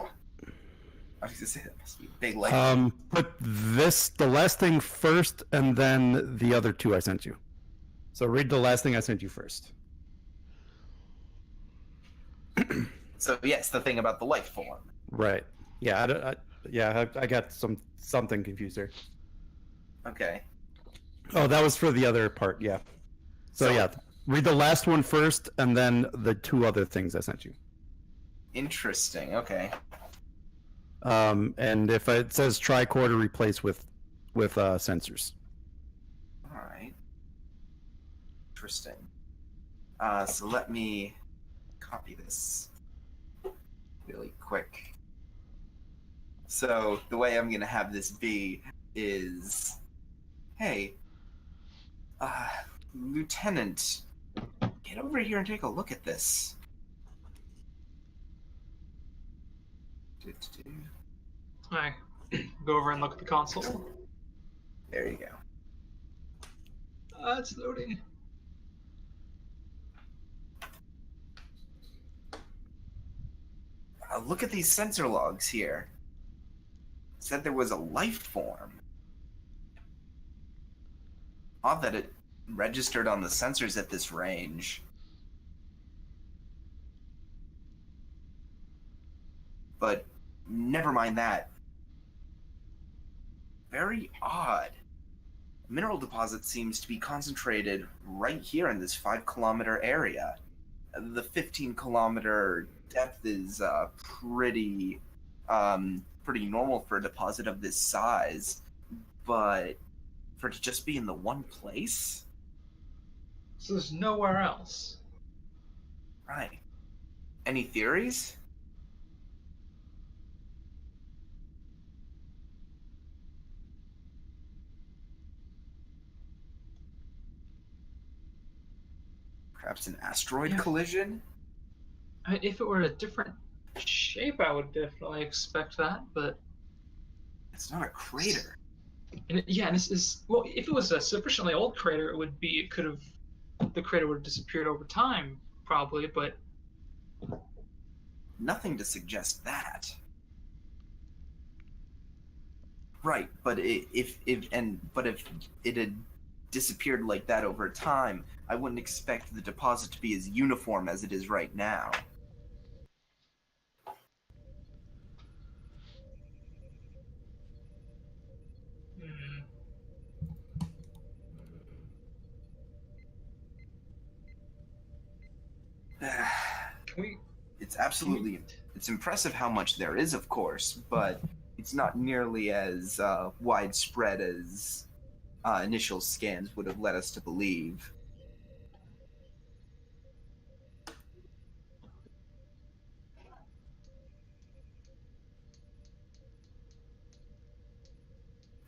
I was going to say that must be a big life. Put the last thing first, and then the other 2 I sent you. So read the last thing I sent you first. So yes, the thing about the life form. Right. Yeah. I got something confused there. Okay. Oh, that was for the other part. Yeah. So yeah, read the last one first, and then the 2 other things I sent you. Interesting. Okay. And if it says tricorder, replace with sensors. All right. Interesting. So let me copy this really quick. So the way I'm gonna have this be is, hey, Lieutenant, get over here and take a look at this. I go over and look at the console. There you go. It's loading. Look at these sensor logs here. It said there was a life form. Odd that it registered on the sensors at this range. But never mind that. Very odd. Mineral deposit seems to be concentrated right here in this 5-kilometer area. The 15-kilometer depth is pretty normal for a deposit of this size, but for it to just be in the one place? So there's nowhere else. Right. Any theories? Perhaps an asteroid collision? I mean, if it were a different shape, I would definitely expect that, but it's not a crater. And this is, well, if it was a sufficiently old crater, the crater would have disappeared over time, probably, but nothing to suggest that. Right, but if it had disappeared like that over time, I wouldn't expect the deposit to be as uniform as it is right now. It's impressive how much there is, of course, but it's not nearly as widespread as initial scans would have led us to believe.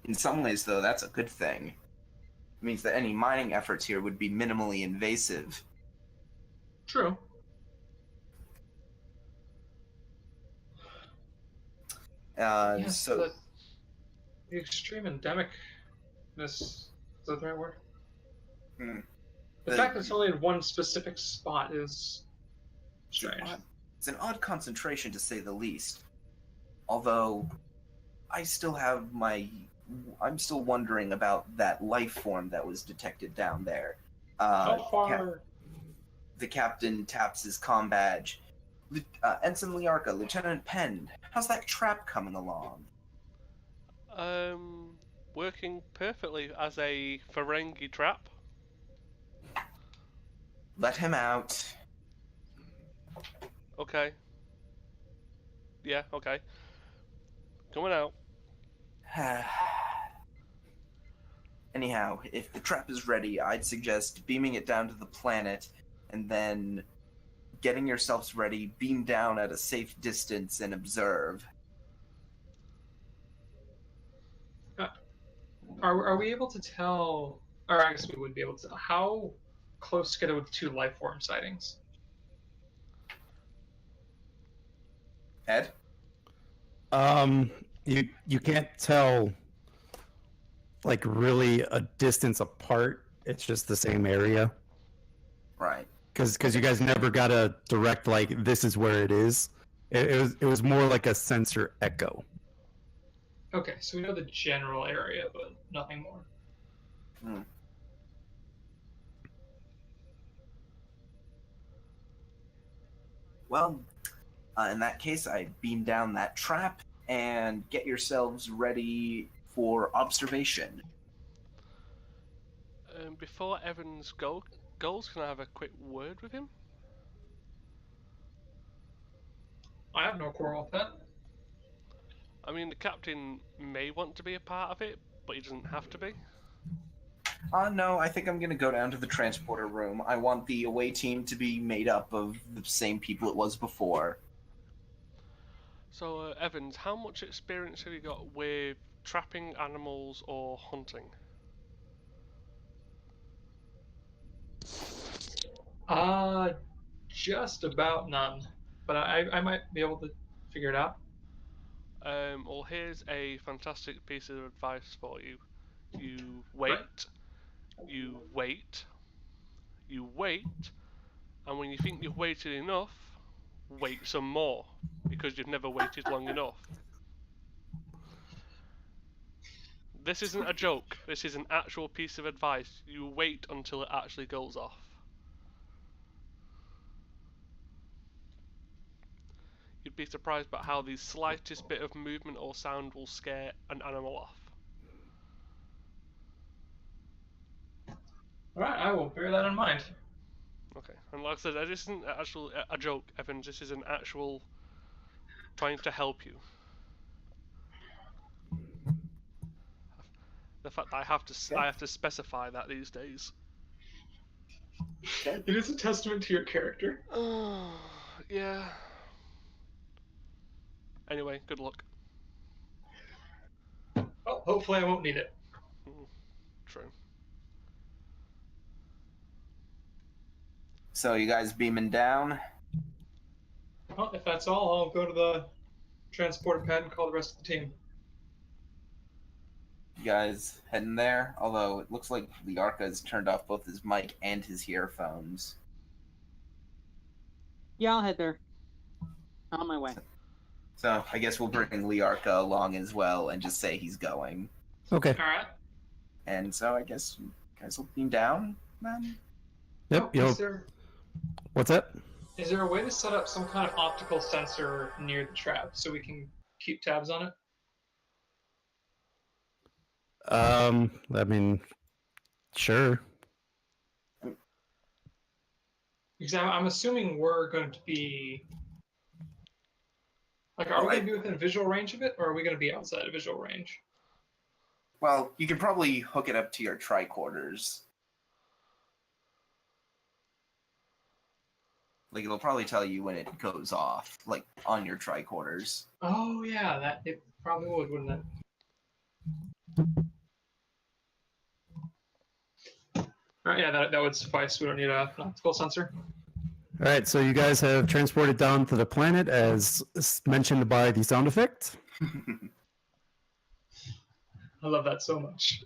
In some ways, though, that's a good thing. It means that any mining efforts here would be minimally invasive. True. So the extreme endemicness, is that the right word? The fact that it's only in one specific spot is strange. It's an odd concentration, to say the least. Although, I'm still wondering about that life form that was detected down there. How far? The captain taps his comm badge. Ensign Liarca, Lieutenant Penn, how's that trap coming along? Working perfectly as a Ferengi trap. Let him out. Okay. Yeah, okay. Coming out. Anyhow, if the trap is ready, I'd suggest beaming it down to the planet, and then getting yourselves ready, beam down at a safe distance, and observe. Are we able to tell, or I guess we would be able to, how close together with 2 life form sightings? Ed? You can't tell, like, really a distance apart. It's just the same area. Right. Because you guys never got a direct, like, this is where it is. It was more like a sensor echo. Okay, so we know the general area, but nothing more. Well, in that case, I beam down that trap and get yourselves ready for observation. Before Evans goes, can I have a quick word with him? I have no quarrel with that. I mean, the captain may want to be a part of it, but he doesn't have to be. No, I think I'm going to go down to the transporter room. I want the away team to be made up of the same people it was before. So, Evans, how much experience have you got with trapping animals or hunting? Just about none. But I might be able to figure it out. Well, here's a fantastic piece of advice for you. You Right. wait, you wait, you wait, and when you think you've waited enough, wait some more, because you've never waited long enough. This isn't a joke, this is an actual piece of advice. You wait until it actually goes off. You'd be surprised about how the slightest bit of movement or sound will scare an animal off. Alright, I will bear that in mind. Okay, and like I said, this isn't actual a joke, Evans. This is an actual trying to help you. The fact that I have to specify that these days. It is a testament to your character. Oh, yeah. Anyway, good luck. Well, hopefully I won't need it. True. So you guys beaming down? Well, if that's all, I'll go to the transporter pad and call the rest of the team. You guys heading there? Although it looks like Liarka has turned off both his mic and his earphones. Yeah, I'll head there. On my way. So I guess we'll bring Liarka along as well and just say he's going. Okay. Alright. And so I guess you guys will beam down then? Yep. What's that? Is there a way to set up some kind of optical sensor near the trap so we can keep tabs on it? I mean, sure. Because I'm assuming we're going to be... Like, are we going to be within visual range of it, or are we going to be outside of visual range? Well, you can probably hook it up to your tricorders. Like, it'll probably tell you when it goes off, like, on your tricorders. Oh, yeah, that it probably would, wouldn't it? Alright, yeah, that would suffice. We don't need an optical sensor. All right, so you guys have transported down to the planet as mentioned by the sound effect. I love that so much.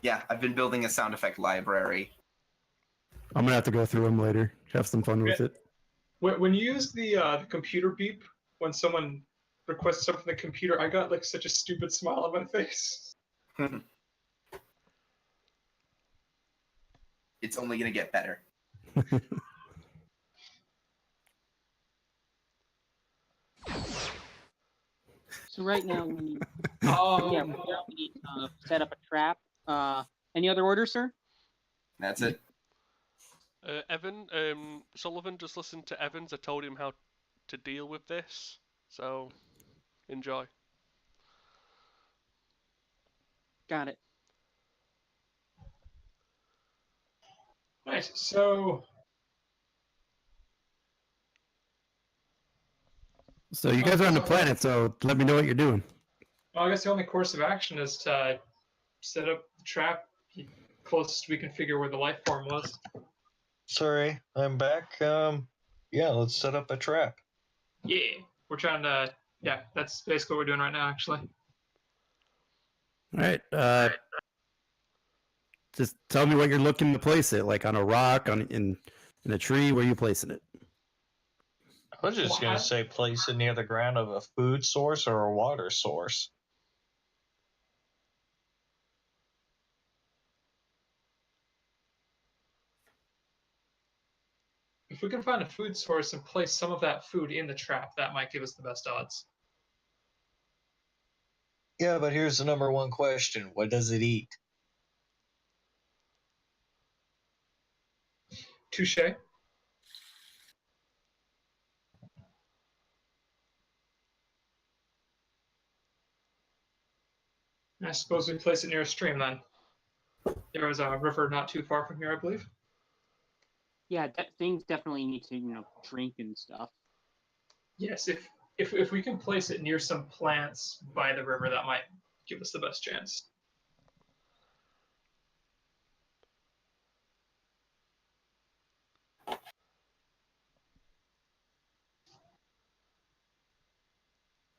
Yeah, I've been building a sound effect library. I'm gonna have to go through them later. Have some fun with it. When you use the computer beep, when someone requests something from the computer, I got like such a stupid smile on my face. It's only gonna get better. So right now we need, Oh, yeah, we need to set up a trap. Any other orders, sir? That's it. Evan, Sullivan just listened to Evans. I told him how to deal with this, so enjoy. Got it. nice. So You guys are on the planet, so let me know what you're doing. well, I guess the only course of action is to set up the trap closest we can figure where the life form was. Sorry, I'm back. Yeah, let's set up a trap. Yeah, we're trying to. Yeah, that's basically what we're doing right now, actually. All right. Just tell me what you're looking to place it, like on a rock, in a tree. Where are you placing it? I was just going to say place it near the ground of a food source or a water source. If we can find a food source and place some of that food in the trap, that might give us the best odds. Yeah, but here's the number one question. What does it eat? Touche. I suppose we place it near a stream then. There was a river not too far from here, I believe. Yeah, things definitely need to, drink and stuff. Yes, if we can place it near some plants by the river, that might give us the best chance. All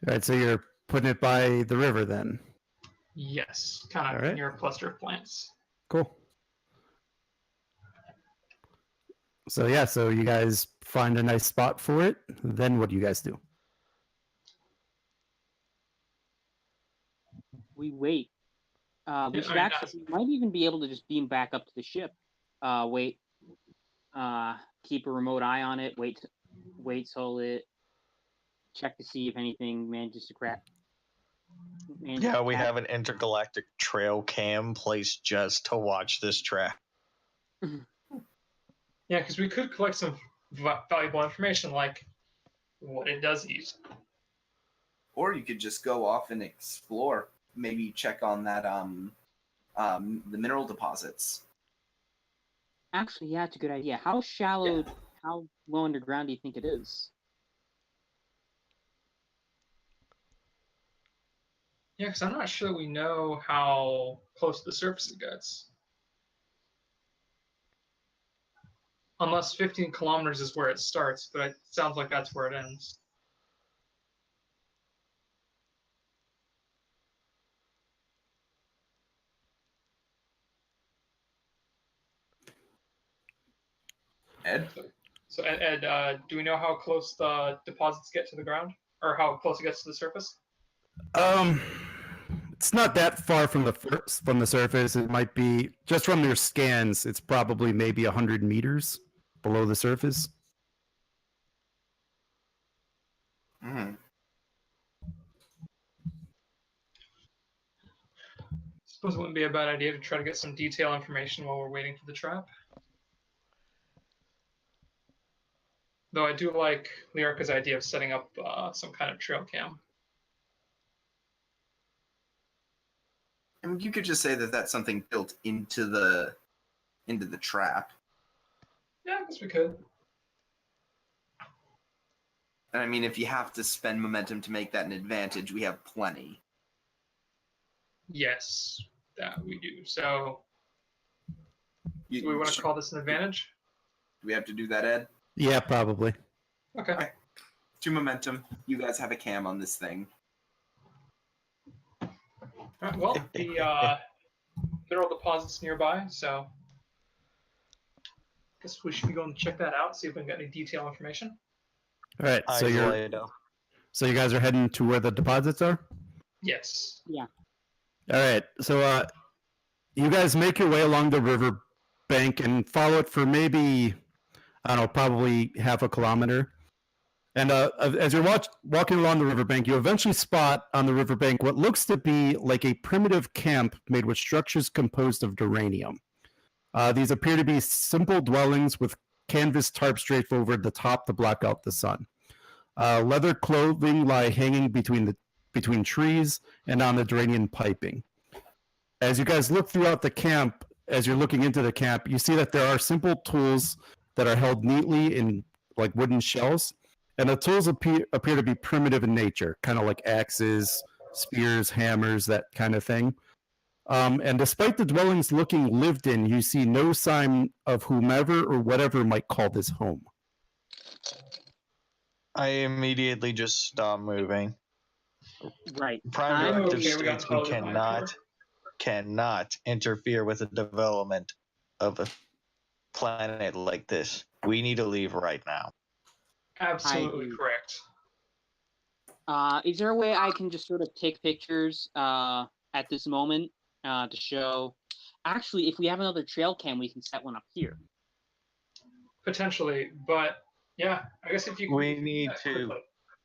right, so you're putting it by the river then. Yes, kind of All right. near a cluster of plants. Cool. So yeah, so you guys find a nice spot for it. Then what do you guys do? We wait. We should we might even be able to just beam back up to the ship. Wait. Keep a remote eye on it. Wait till it. Check to see if anything manages to crack. Yeah, we have an intergalactic trail cam placed just to watch this track. Yeah, because we could collect some valuable information, like what it does eat. Or you could just go off and explore. Maybe check on that the mineral deposits. Actually, yeah, it's a good idea. How shallow, how low underground do you think it is? Yeah, because I'm not sure we know how close to the surface it gets. Unless 15 kilometers is where it starts, but it sounds like that's where it ends. Ed? So Ed, do we know how close the deposits get to the ground? Or how close it gets to the surface? It's not that far from the surface. It might be just from your scans. It's probably maybe 100 meters below the surface. Mm. Suppose it wouldn't be a bad idea to try to get some detailed information while we're waiting for the trap. Though I do like Lyrica's idea of setting up some kind of trail cam. I mean, you could just say that that's something built into the trap. Yeah, I guess we could. And I mean, if you have to spend momentum to make that an advantage, we have plenty. Yes, that we do. So, do we want to call this an advantage? Do we have to do that, Ed? Yeah, probably. Okay. Okay. 2 momentum. You guys have a cam on this thing. All right, well, the mineral deposits nearby, so I guess we should be going to check that out, see if we can get any detailed information. All right, so you guys are heading to where the deposits are? Yes. Yeah. All right, so you guys make your way along the river bank and follow it for maybe, I don't know, probably half a kilometer. And as you're walking along the riverbank, you eventually spot on the riverbank what looks to be like a primitive camp made with structures composed of duranium. These appear to be simple dwellings with canvas tarps draped over the top to block out the sun. Leather clothing lie hanging between trees and on the duranium piping. As you guys look throughout the camp, as you're looking into the camp, you see that there are simple tools that are held neatly in like wooden shells. And the tools appear to be primitive in nature, kind of like axes, spears, hammers, that kind of thing. And despite the dwellings looking lived in, you see no sign of whomever or whatever might call this home. I immediately just stop moving. Right. Prime Directive states we cannot interfere with the development of a planet like this. We need to leave right now. Absolutely correct. Is there a way I can just sort of take pictures at this moment to show? Actually, if we have another trail cam, we can set one up here. Potentially, but yeah, I guess if you. We need to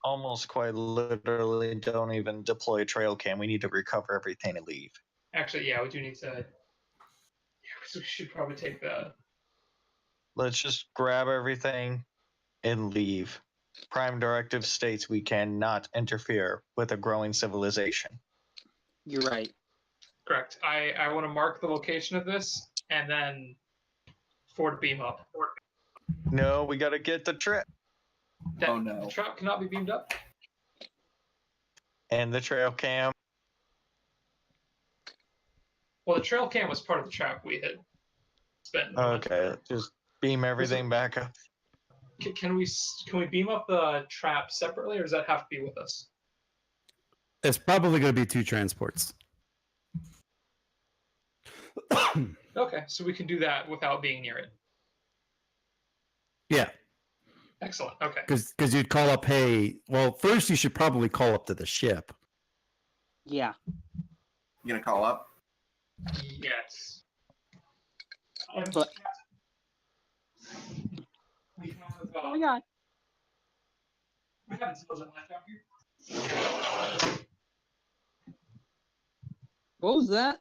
almost quite literally don't even deploy a trail cam. We need to recover everything and leave. Actually, yeah, we do need to. Yeah, we should probably take that. Let's just grab everything and leave. Prime Directive states we cannot interfere with a growing civilization. You're right. Correct. I want to mark the location of this and then forward beam up. No, we gotta get the trap Oh no. The trap cannot be beamed up. and the trail cam. Well, the trail cam was part of the trap we had spent. Okay, just beam everything back up. Can we beam up the trap separately, or does that have to be with us? It's probably going to be 2 transports. Okay, so we can do that without being near it. Yeah, Excellent. Okay. because you'd call up, hey, well, first you should probably call up to the ship. Yeah. You gonna call up? Yes. But We have, oh my god. we have intelligent life out here. What was that?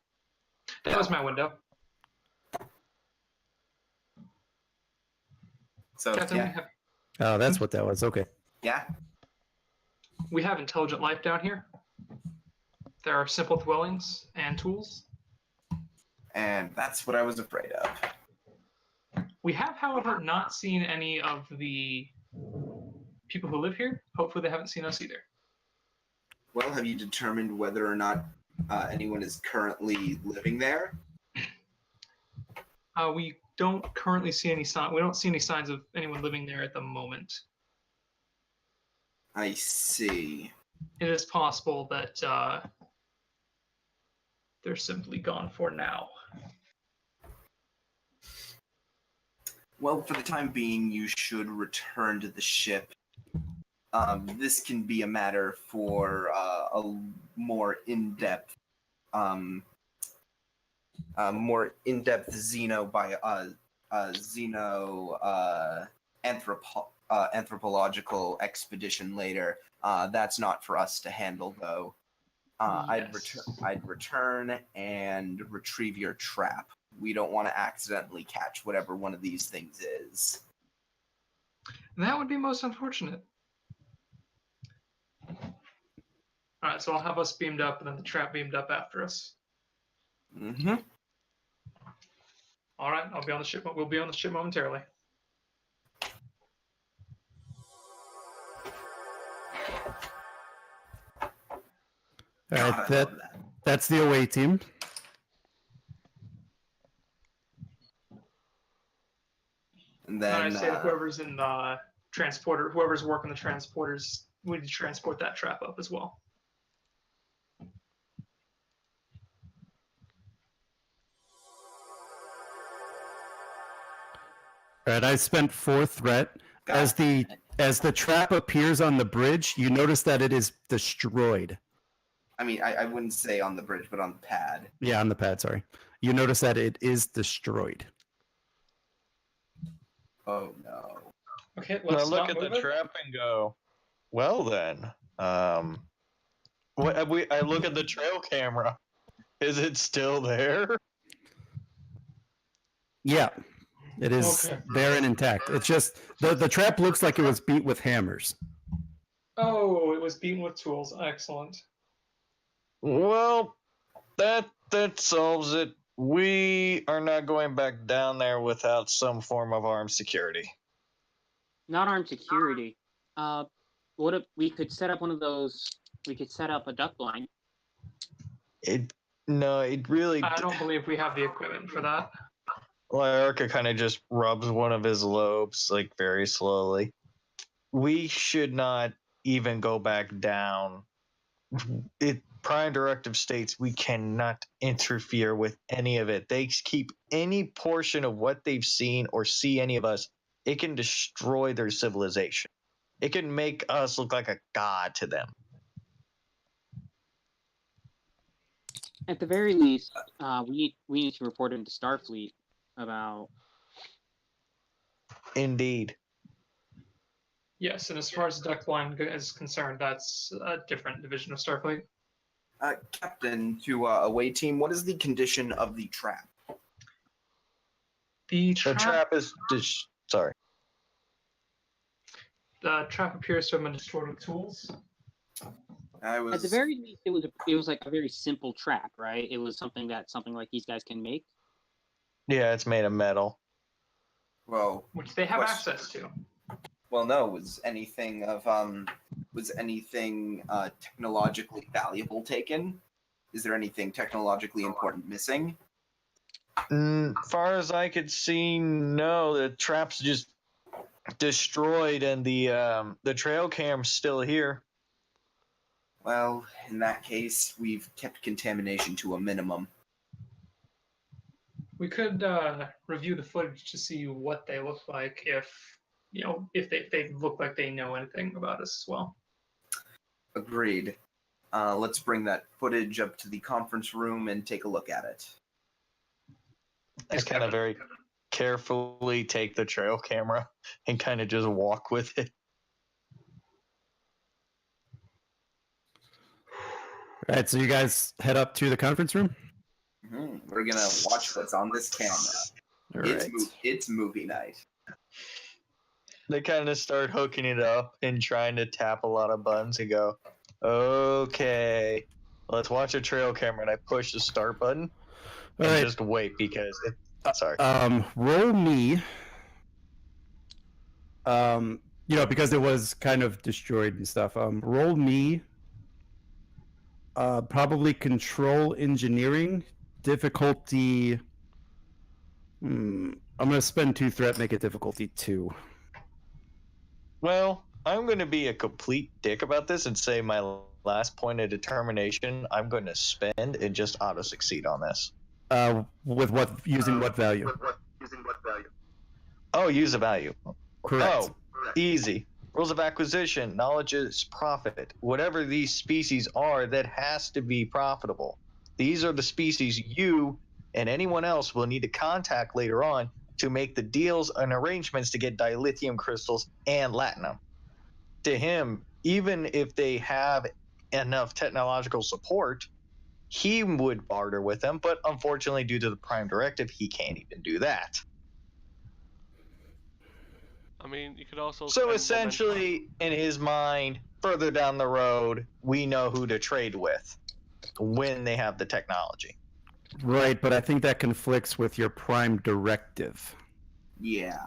That was my window. So Captain, yeah, Oh, that's what that was. Okay. yeah. we have intelligent life down here. There are simple dwellings and tools. And that's what I was afraid of. We have, however, not seen any of the people who live here. Hopefully they haven't seen us either. Well, have you determined whether or not anyone is currently living there? We don't currently see any sign. We don't see any signs of anyone living there at the moment. I see. It is possible that they're simply gone for now. Well, for the time being, you should return to the ship. This can be a matter for a more in-depth, anthropological expedition later. That's not for us to handle, though. Yes. I'd return and retrieve your trap. We don't want to accidentally catch whatever one of these things is. That would be most unfortunate. All right, so I'll have us beamed up and then the trap beamed up after us. Mm-hmm. All right, I'll be on the ship. We'll be on the ship momentarily. All right, that's the away team. And then I say to whoever's in the transporter, whoever's working the transporters, we need to transport that trap up as well. All right, I spent 4 threat. As the trap appears on the bridge, you notice that it is destroyed. I mean, I wouldn't say on the bridge, but on the pad. Yeah, on the pad, sorry. You notice that it is destroyed. Oh no. Okay, Now let's look not at the move it. trap and go, well then, I look at the trail camera. Is it still there? Yeah, it is Okay. there and intact. It's just the trap looks like it was beat with hammers. Oh, it was beaten with tools. Excellent. Well, that solves it. We are not going back down there without some form of armed security. Not armed security. What if we could set up one of those? We could set up a duck line. It really. I don't believe we have the equipment for that. Lyarka kind of just rubs one of his lobes, like very slowly. We should not even go back down. Prime Directive states we cannot interfere with any of it. They keep any portion of what they've seen or see any of us. It can destroy their civilization. It can make us look like a god to them. At the very least, we need to report into Starfleet about. Indeed. Yes, and as far as the duck line is concerned, that's a different division of Starfleet. Captain, to away team, what is the condition of the trap? The The trap is sorry. The trap appears to have been destroyed with tools. At the very least, it was like a very simple trap, right? It was something like these guys can make. Yeah, it's made of metal. Well, which they have access to. Well, no. Was anything technologically valuable taken? Is there anything technologically important missing? Far as I could see, no. The trap's just destroyed, and the trail cam's still here. Well, in that case, we've kept contamination to a minimum. We could review the footage to see what they look like if they look like they know anything about us as well. Agreed. Let's bring that footage up to the conference room and take a look at it. I just kind of very carefully take the trail camera and kind of just walk with it. All right, so you guys head up to the conference room? Mm-hmm. We're going to watch what's on this camera. All right. It's movie night. They kind of start hooking it up and trying to tap a lot of buttons and go, okay, let's watch a trail camera. And I push the start button and just wait because sorry. Roll me. Because it was kind of destroyed and stuff. Roll me. Probably control engineering difficulty. I'm gonna spend 2 threat, make it difficulty 2. Well, I'm going to be a complete dick about this and say my last point of determination I'm going to spend and just auto succeed on this. With what? Using what value? Oh, use a value. Correct. Oh, easy. Rules of acquisition, knowledge is profit. Whatever these species are, that has to be profitable. These are the species you and anyone else will need to contact later on to make the deals and arrangements to get dilithium crystals and latinum. To him, even if they have enough technological support, he would barter with them, but unfortunately, due to the Prime Directive, he can't even do that. I mean, you could also... So essentially, in his mind, further down the road, we know who to trade with when they have the technology. Right, but I think that conflicts with your Prime Directive. Yeah.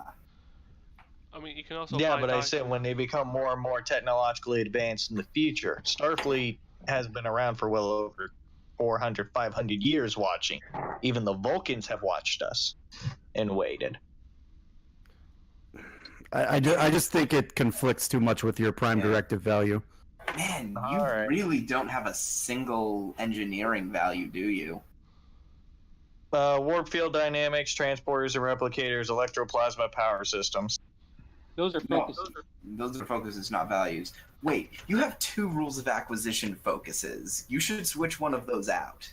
I mean, you can also... Yeah, but I said when they become more and more technologically advanced in the future. Starfleet has been around for well over 400, 500 years watching. Even the Vulcans have watched us and waited. I just think it conflicts too much with your Prime Directive value. Man, you really don't have a single engineering value, do you? Warp field dynamics, transporters and replicators, electroplasma power systems. Those are focuses. Those are focuses, not values. Wait, you have 2 rules of acquisition focuses. You should switch one of those out.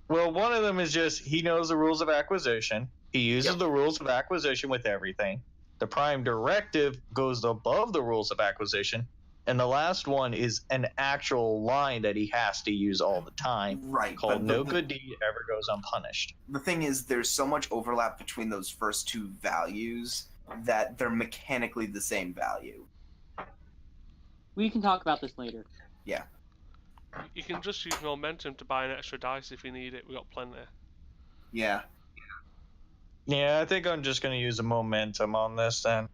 Well, one of them is just he knows the rules of acquisition. He uses the rules of acquisition with everything. The Prime Directive goes above the rules of acquisition. And the last one is an actual line that he has to use all the time. Right. Called no good deed ever goes unpunished. The thing is, there's so much overlap between those first 2 values that they're mechanically the same value. We can talk about this later. Yeah. You can just use momentum to buy an extra dice if you need it. We got plenty. Yeah. Yeah, I think I'm just going to use a momentum on this then.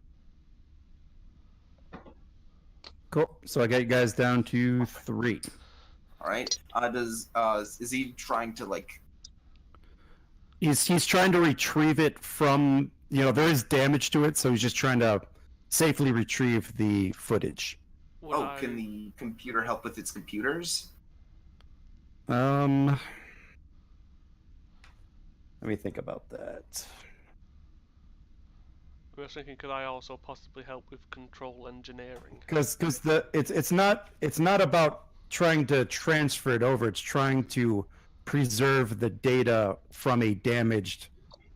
Cool. So I got you guys down to 3. All right. Is he trying to like? He's trying to retrieve it from. There is damage to it, so he's just trying to safely retrieve the footage. Can the computer help with its computers? Let me think about that. I was thinking, could I also possibly help with control engineering? Because it's not about trying to transfer it over. It's trying to preserve the data from a damaged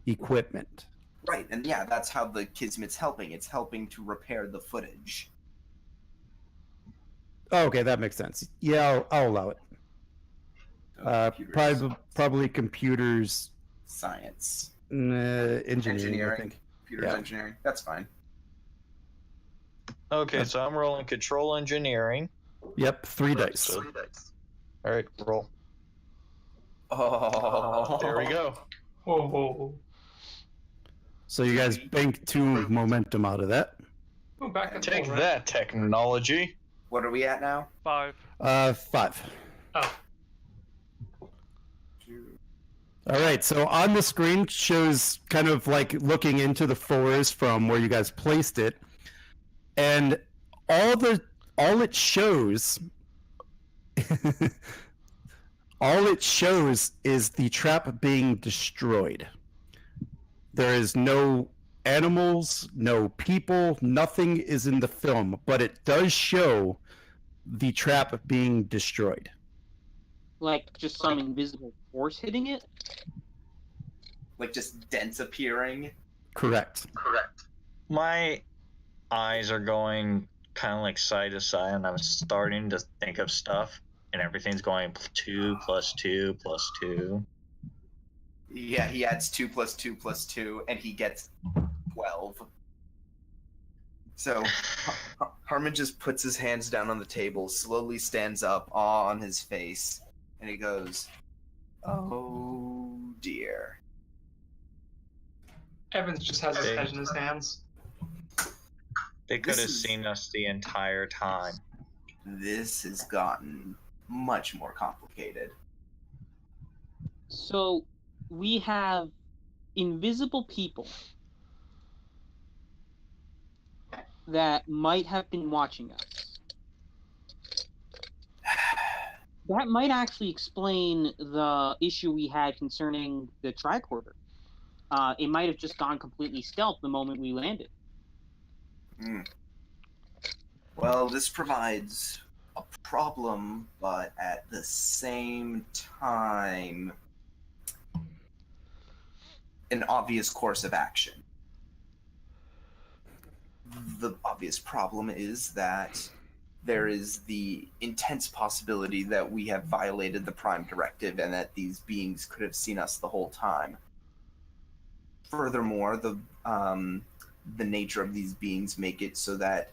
equipment. Right, and yeah, that's how the Kismet's helping. It's helping to repair the footage. Oh, okay, that makes sense. Yeah, I'll allow it. Probably computers. Science. Engineering, I think. Computers engineering. That's fine. Okay, so I'm rolling control engineering. Yep, 3 Right, dice. so- All right, roll. Oh, There we go. Whoa. So you guys bank 2 momentum out of that. Go back and Take roll, right? that, technology. What are we at now? 5. 5. Oh, All right, so on the screen shows kind of like looking into the forest from where you guys placed it, and all it shows all it shows is the trap being destroyed. There is no animals, no people, nothing is in the film, but it does show the trap being destroyed. Like just some invisible force hitting it? Like just dents appearing? Correct. My eyes are going kind of like side to side, and I'm starting to think of stuff, and everything's going 2 plus 2 plus 2. Yeah, he adds 2 plus 2 plus 2, and he gets 12. So Harmon just puts his hands down on the table, slowly stands up, awe on his face, and he goes, "Oh dear." Evans just has his head in his hands. They could This have is- seen us the entire time. This has gotten much more complicated. So we have invisible people that might have been watching us. That might actually explain the issue we had concerning the tricorder. It might have just gone completely stealth the moment we landed. Well, this provides a problem, but at the same time, an obvious course of action. The obvious problem is that there is the intense possibility that we have violated the Prime Directive and that these beings could have seen us the whole time. Furthermore, the nature of these beings make it so that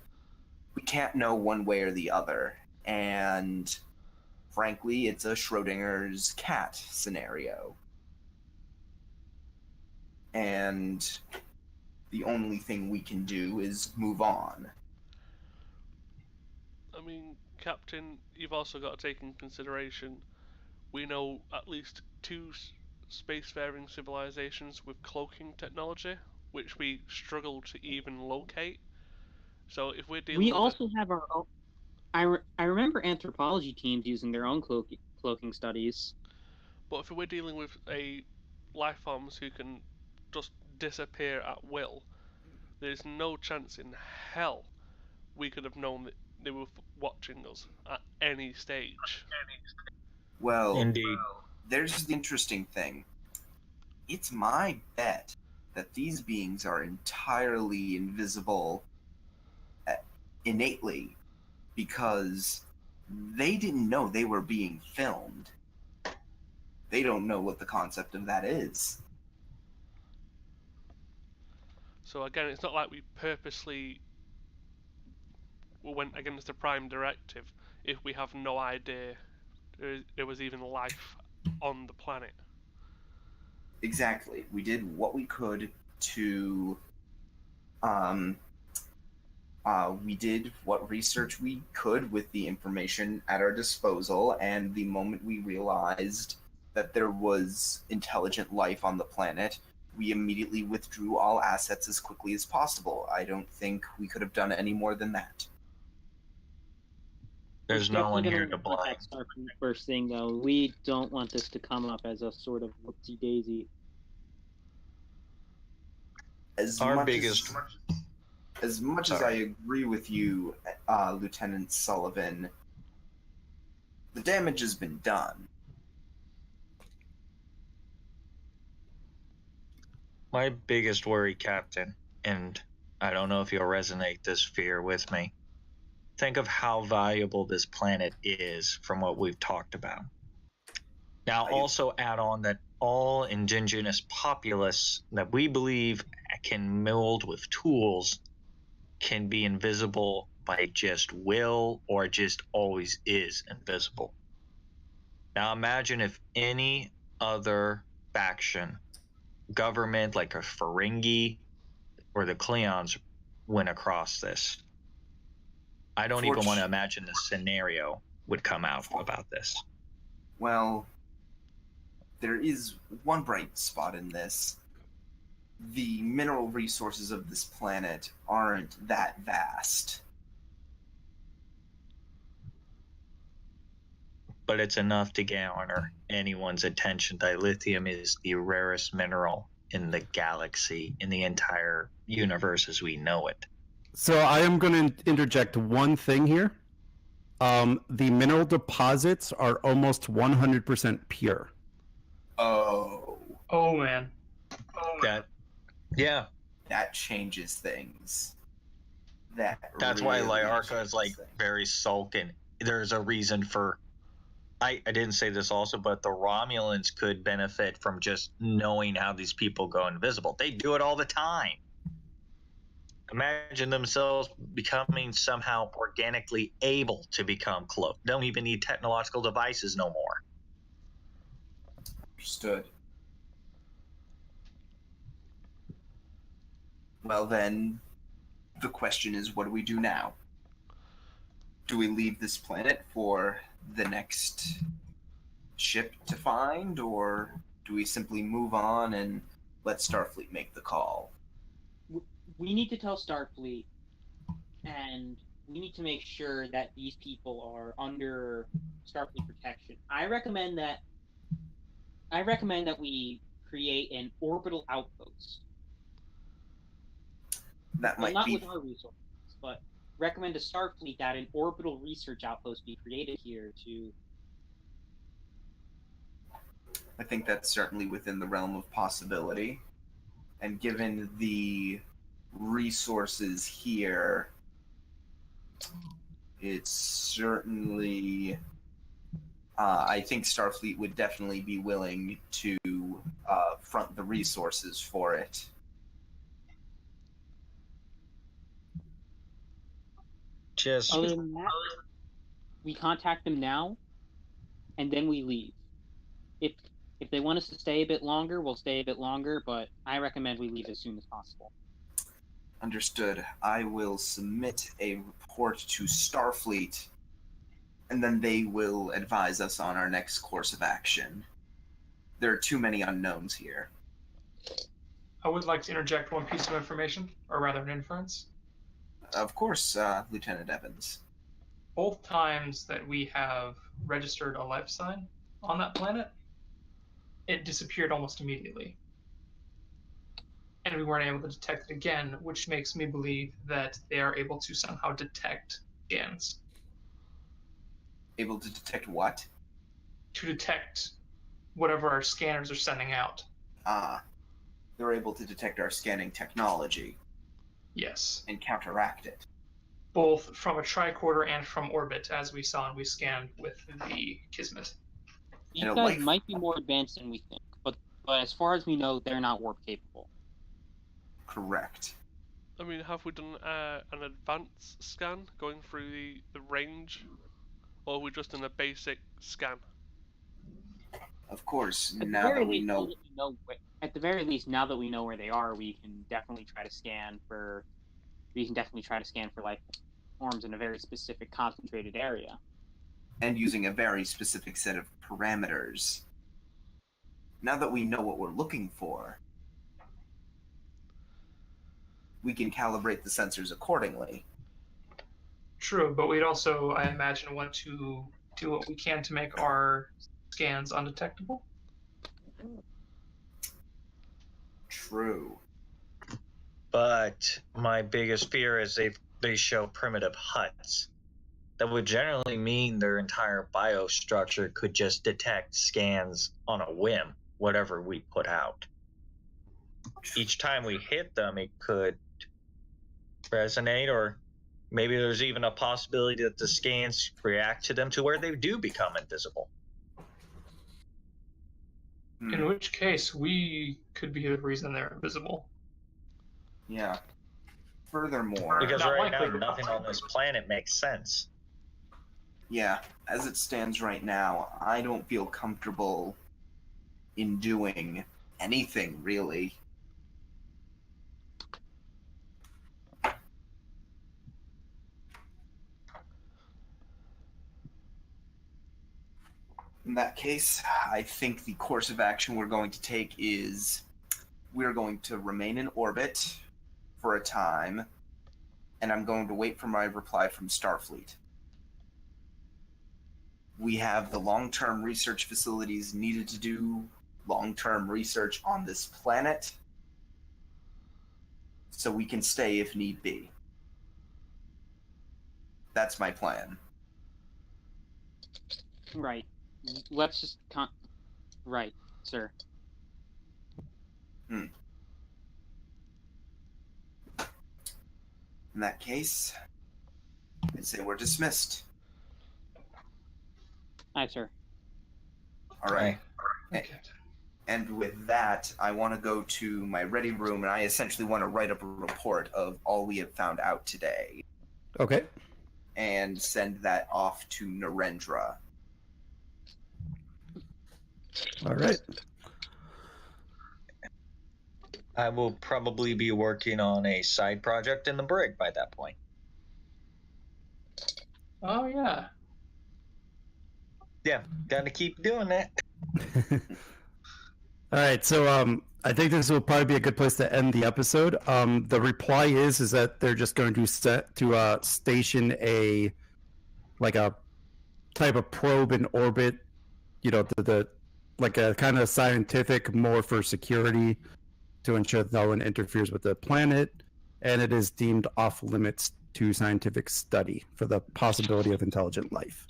we can't know one way or the other, and frankly, it's a Schrodinger's cat scenario. And the only thing we can do is move on. I mean, Captain, you've also got to take in consideration we know at least 2 spacefaring civilizations with cloaking technology, which we struggle to even locate. So if we're dealing We with also have our own. I remember anthropology teams using their own cloaking studies. But if we're dealing with a life forms who can just disappear at will, there's no chance in hell we could have known that they were watching us at any stage. Well, Indeed. there's the interesting thing. It's my bet that these beings are entirely invisible innately because they didn't know they were being filmed. They don't know what the concept of that is. So again, it's not like we purposely went against the Prime Directive if we have no idea there was even life on the planet. Exactly. We did what we could to we did what research we could with the information at our disposal, and the moment we realized that there was intelligent life on the planet, we immediately withdrew all assets as quickly as possible. I don't think we could have done any more than that. There's no one here to blame. First thing, though, we don't want this to come up as a sort of whoopsie daisy. As Our much biggest- as much as I agree with you, Lieutenant Sullivan, the damage has been done. My biggest worry, Captain, and I don't know if you'll resonate this fear with me. Think of how valuable this planet is from what we've talked about. Now, also add on that all indigenous populace that we believe can mold with tools can be invisible by just will or just always is invisible. Now imagine if any other faction, government like a Ferengi or the Cleons went across this. I don't even want to imagine the scenario would come out about this. Well, there is one bright spot in this. The mineral resources of this planet aren't that vast. But it's enough to garner anyone's attention that lithium is the rarest mineral in the galaxy, in the entire universe as we know it. So I am going to interject one thing here. The mineral deposits are almost 100% pure. Oh. Oh, man. Yeah. That changes things. That's why Lyarka is like very sulking. There's a reason for. I didn't say this also, but the Romulans could benefit from just knowing how these people go invisible. They do it all the time. Imagine themselves becoming somehow organically able to become cloaked. Don't even need technological devices no more. Understood. Well then, the question is, what do we do now? Do we leave this planet for the next ship to find, or do we simply move on and let Starfleet make the call? We need to tell Starfleet, and we need to make sure that these people are under Starfleet protection. I recommend that we create an orbital outpost. That might not be... with our resources, but recommend to Starfleet that an orbital research outpost be created here to... I think that's certainly within the realm of possibility. And given the resources here, it's certainly... I think Starfleet would definitely be willing to front the resources for it. Other than that, we contact them now, and then we leave. If they want us to stay a bit longer, we'll stay a bit longer, but I recommend we leave as soon as possible. Understood. I will submit a report to Starfleet, and then they will advise us on our next course of action. There are too many unknowns here. I would like to interject one piece of information, or rather an inference. Of course, Lieutenant Evans. Both times that we have registered a life sign on that planet, it disappeared almost immediately. And we weren't able to detect it again, which makes me believe that they are able to somehow detect scans. Able to detect what? To detect whatever our scanners are sending out. They're able to detect our scanning technology. Yes. And counteract it. Both from a tricorder and from orbit, as we saw and we scanned with the Kismet. These guys might be more advanced than we think, but as far as we know, they're not warp capable. Correct. I mean, have we done an advanced scan going through the range, or are we just in a basic scan? Of course, now that we know... At the very least, now that we know where they are, we can definitely try to scan for life forms in a very specific, concentrated area. And using a very specific set of parameters. Now that we know what we're looking for, we can calibrate the sensors accordingly. True, but we'd also, I imagine, want to do what we can to make our scans undetectable. True. But my biggest fear is they show primitive huts. That would generally mean their entire biostructure could just detect scans on a whim, whatever we put out. Each time we hit them, it could resonate, or maybe there's even a possibility that the scans react to them to where they do become invisible. In which case, we could be the reason they're invisible. Yeah. Furthermore, Because Not right now, likely. nothing on this planet makes sense. yeah, as it stands right now, I don't feel comfortable in doing anything, really. In that case, I think the course of action we're going to take is we're going to remain in orbit for a time, and I'm going to wait for my reply from Starfleet. We have the long-term research facilities needed to do long-term research on this planet, so we can stay if need be. That's my plan. Right. Let's just right, sir. In that case, I'd say we're dismissed. Aye, sir. All right. Okay. And with that, I want to go to my ready room, and I essentially want to write up a report of all we have found out today. Okay. And send that off to Narendra. All right. I will probably be working on a side project in the brig by that point. Oh yeah. Yeah, gotta keep doing that. All right, so I think this will probably be a good place to end the episode. The reply is that they're just going to station a type of probe in orbit, the like a kind of scientific, more for security, to ensure that no one interferes with the planet, and it is deemed off limits to scientific study for the possibility of intelligent life.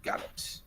Got it.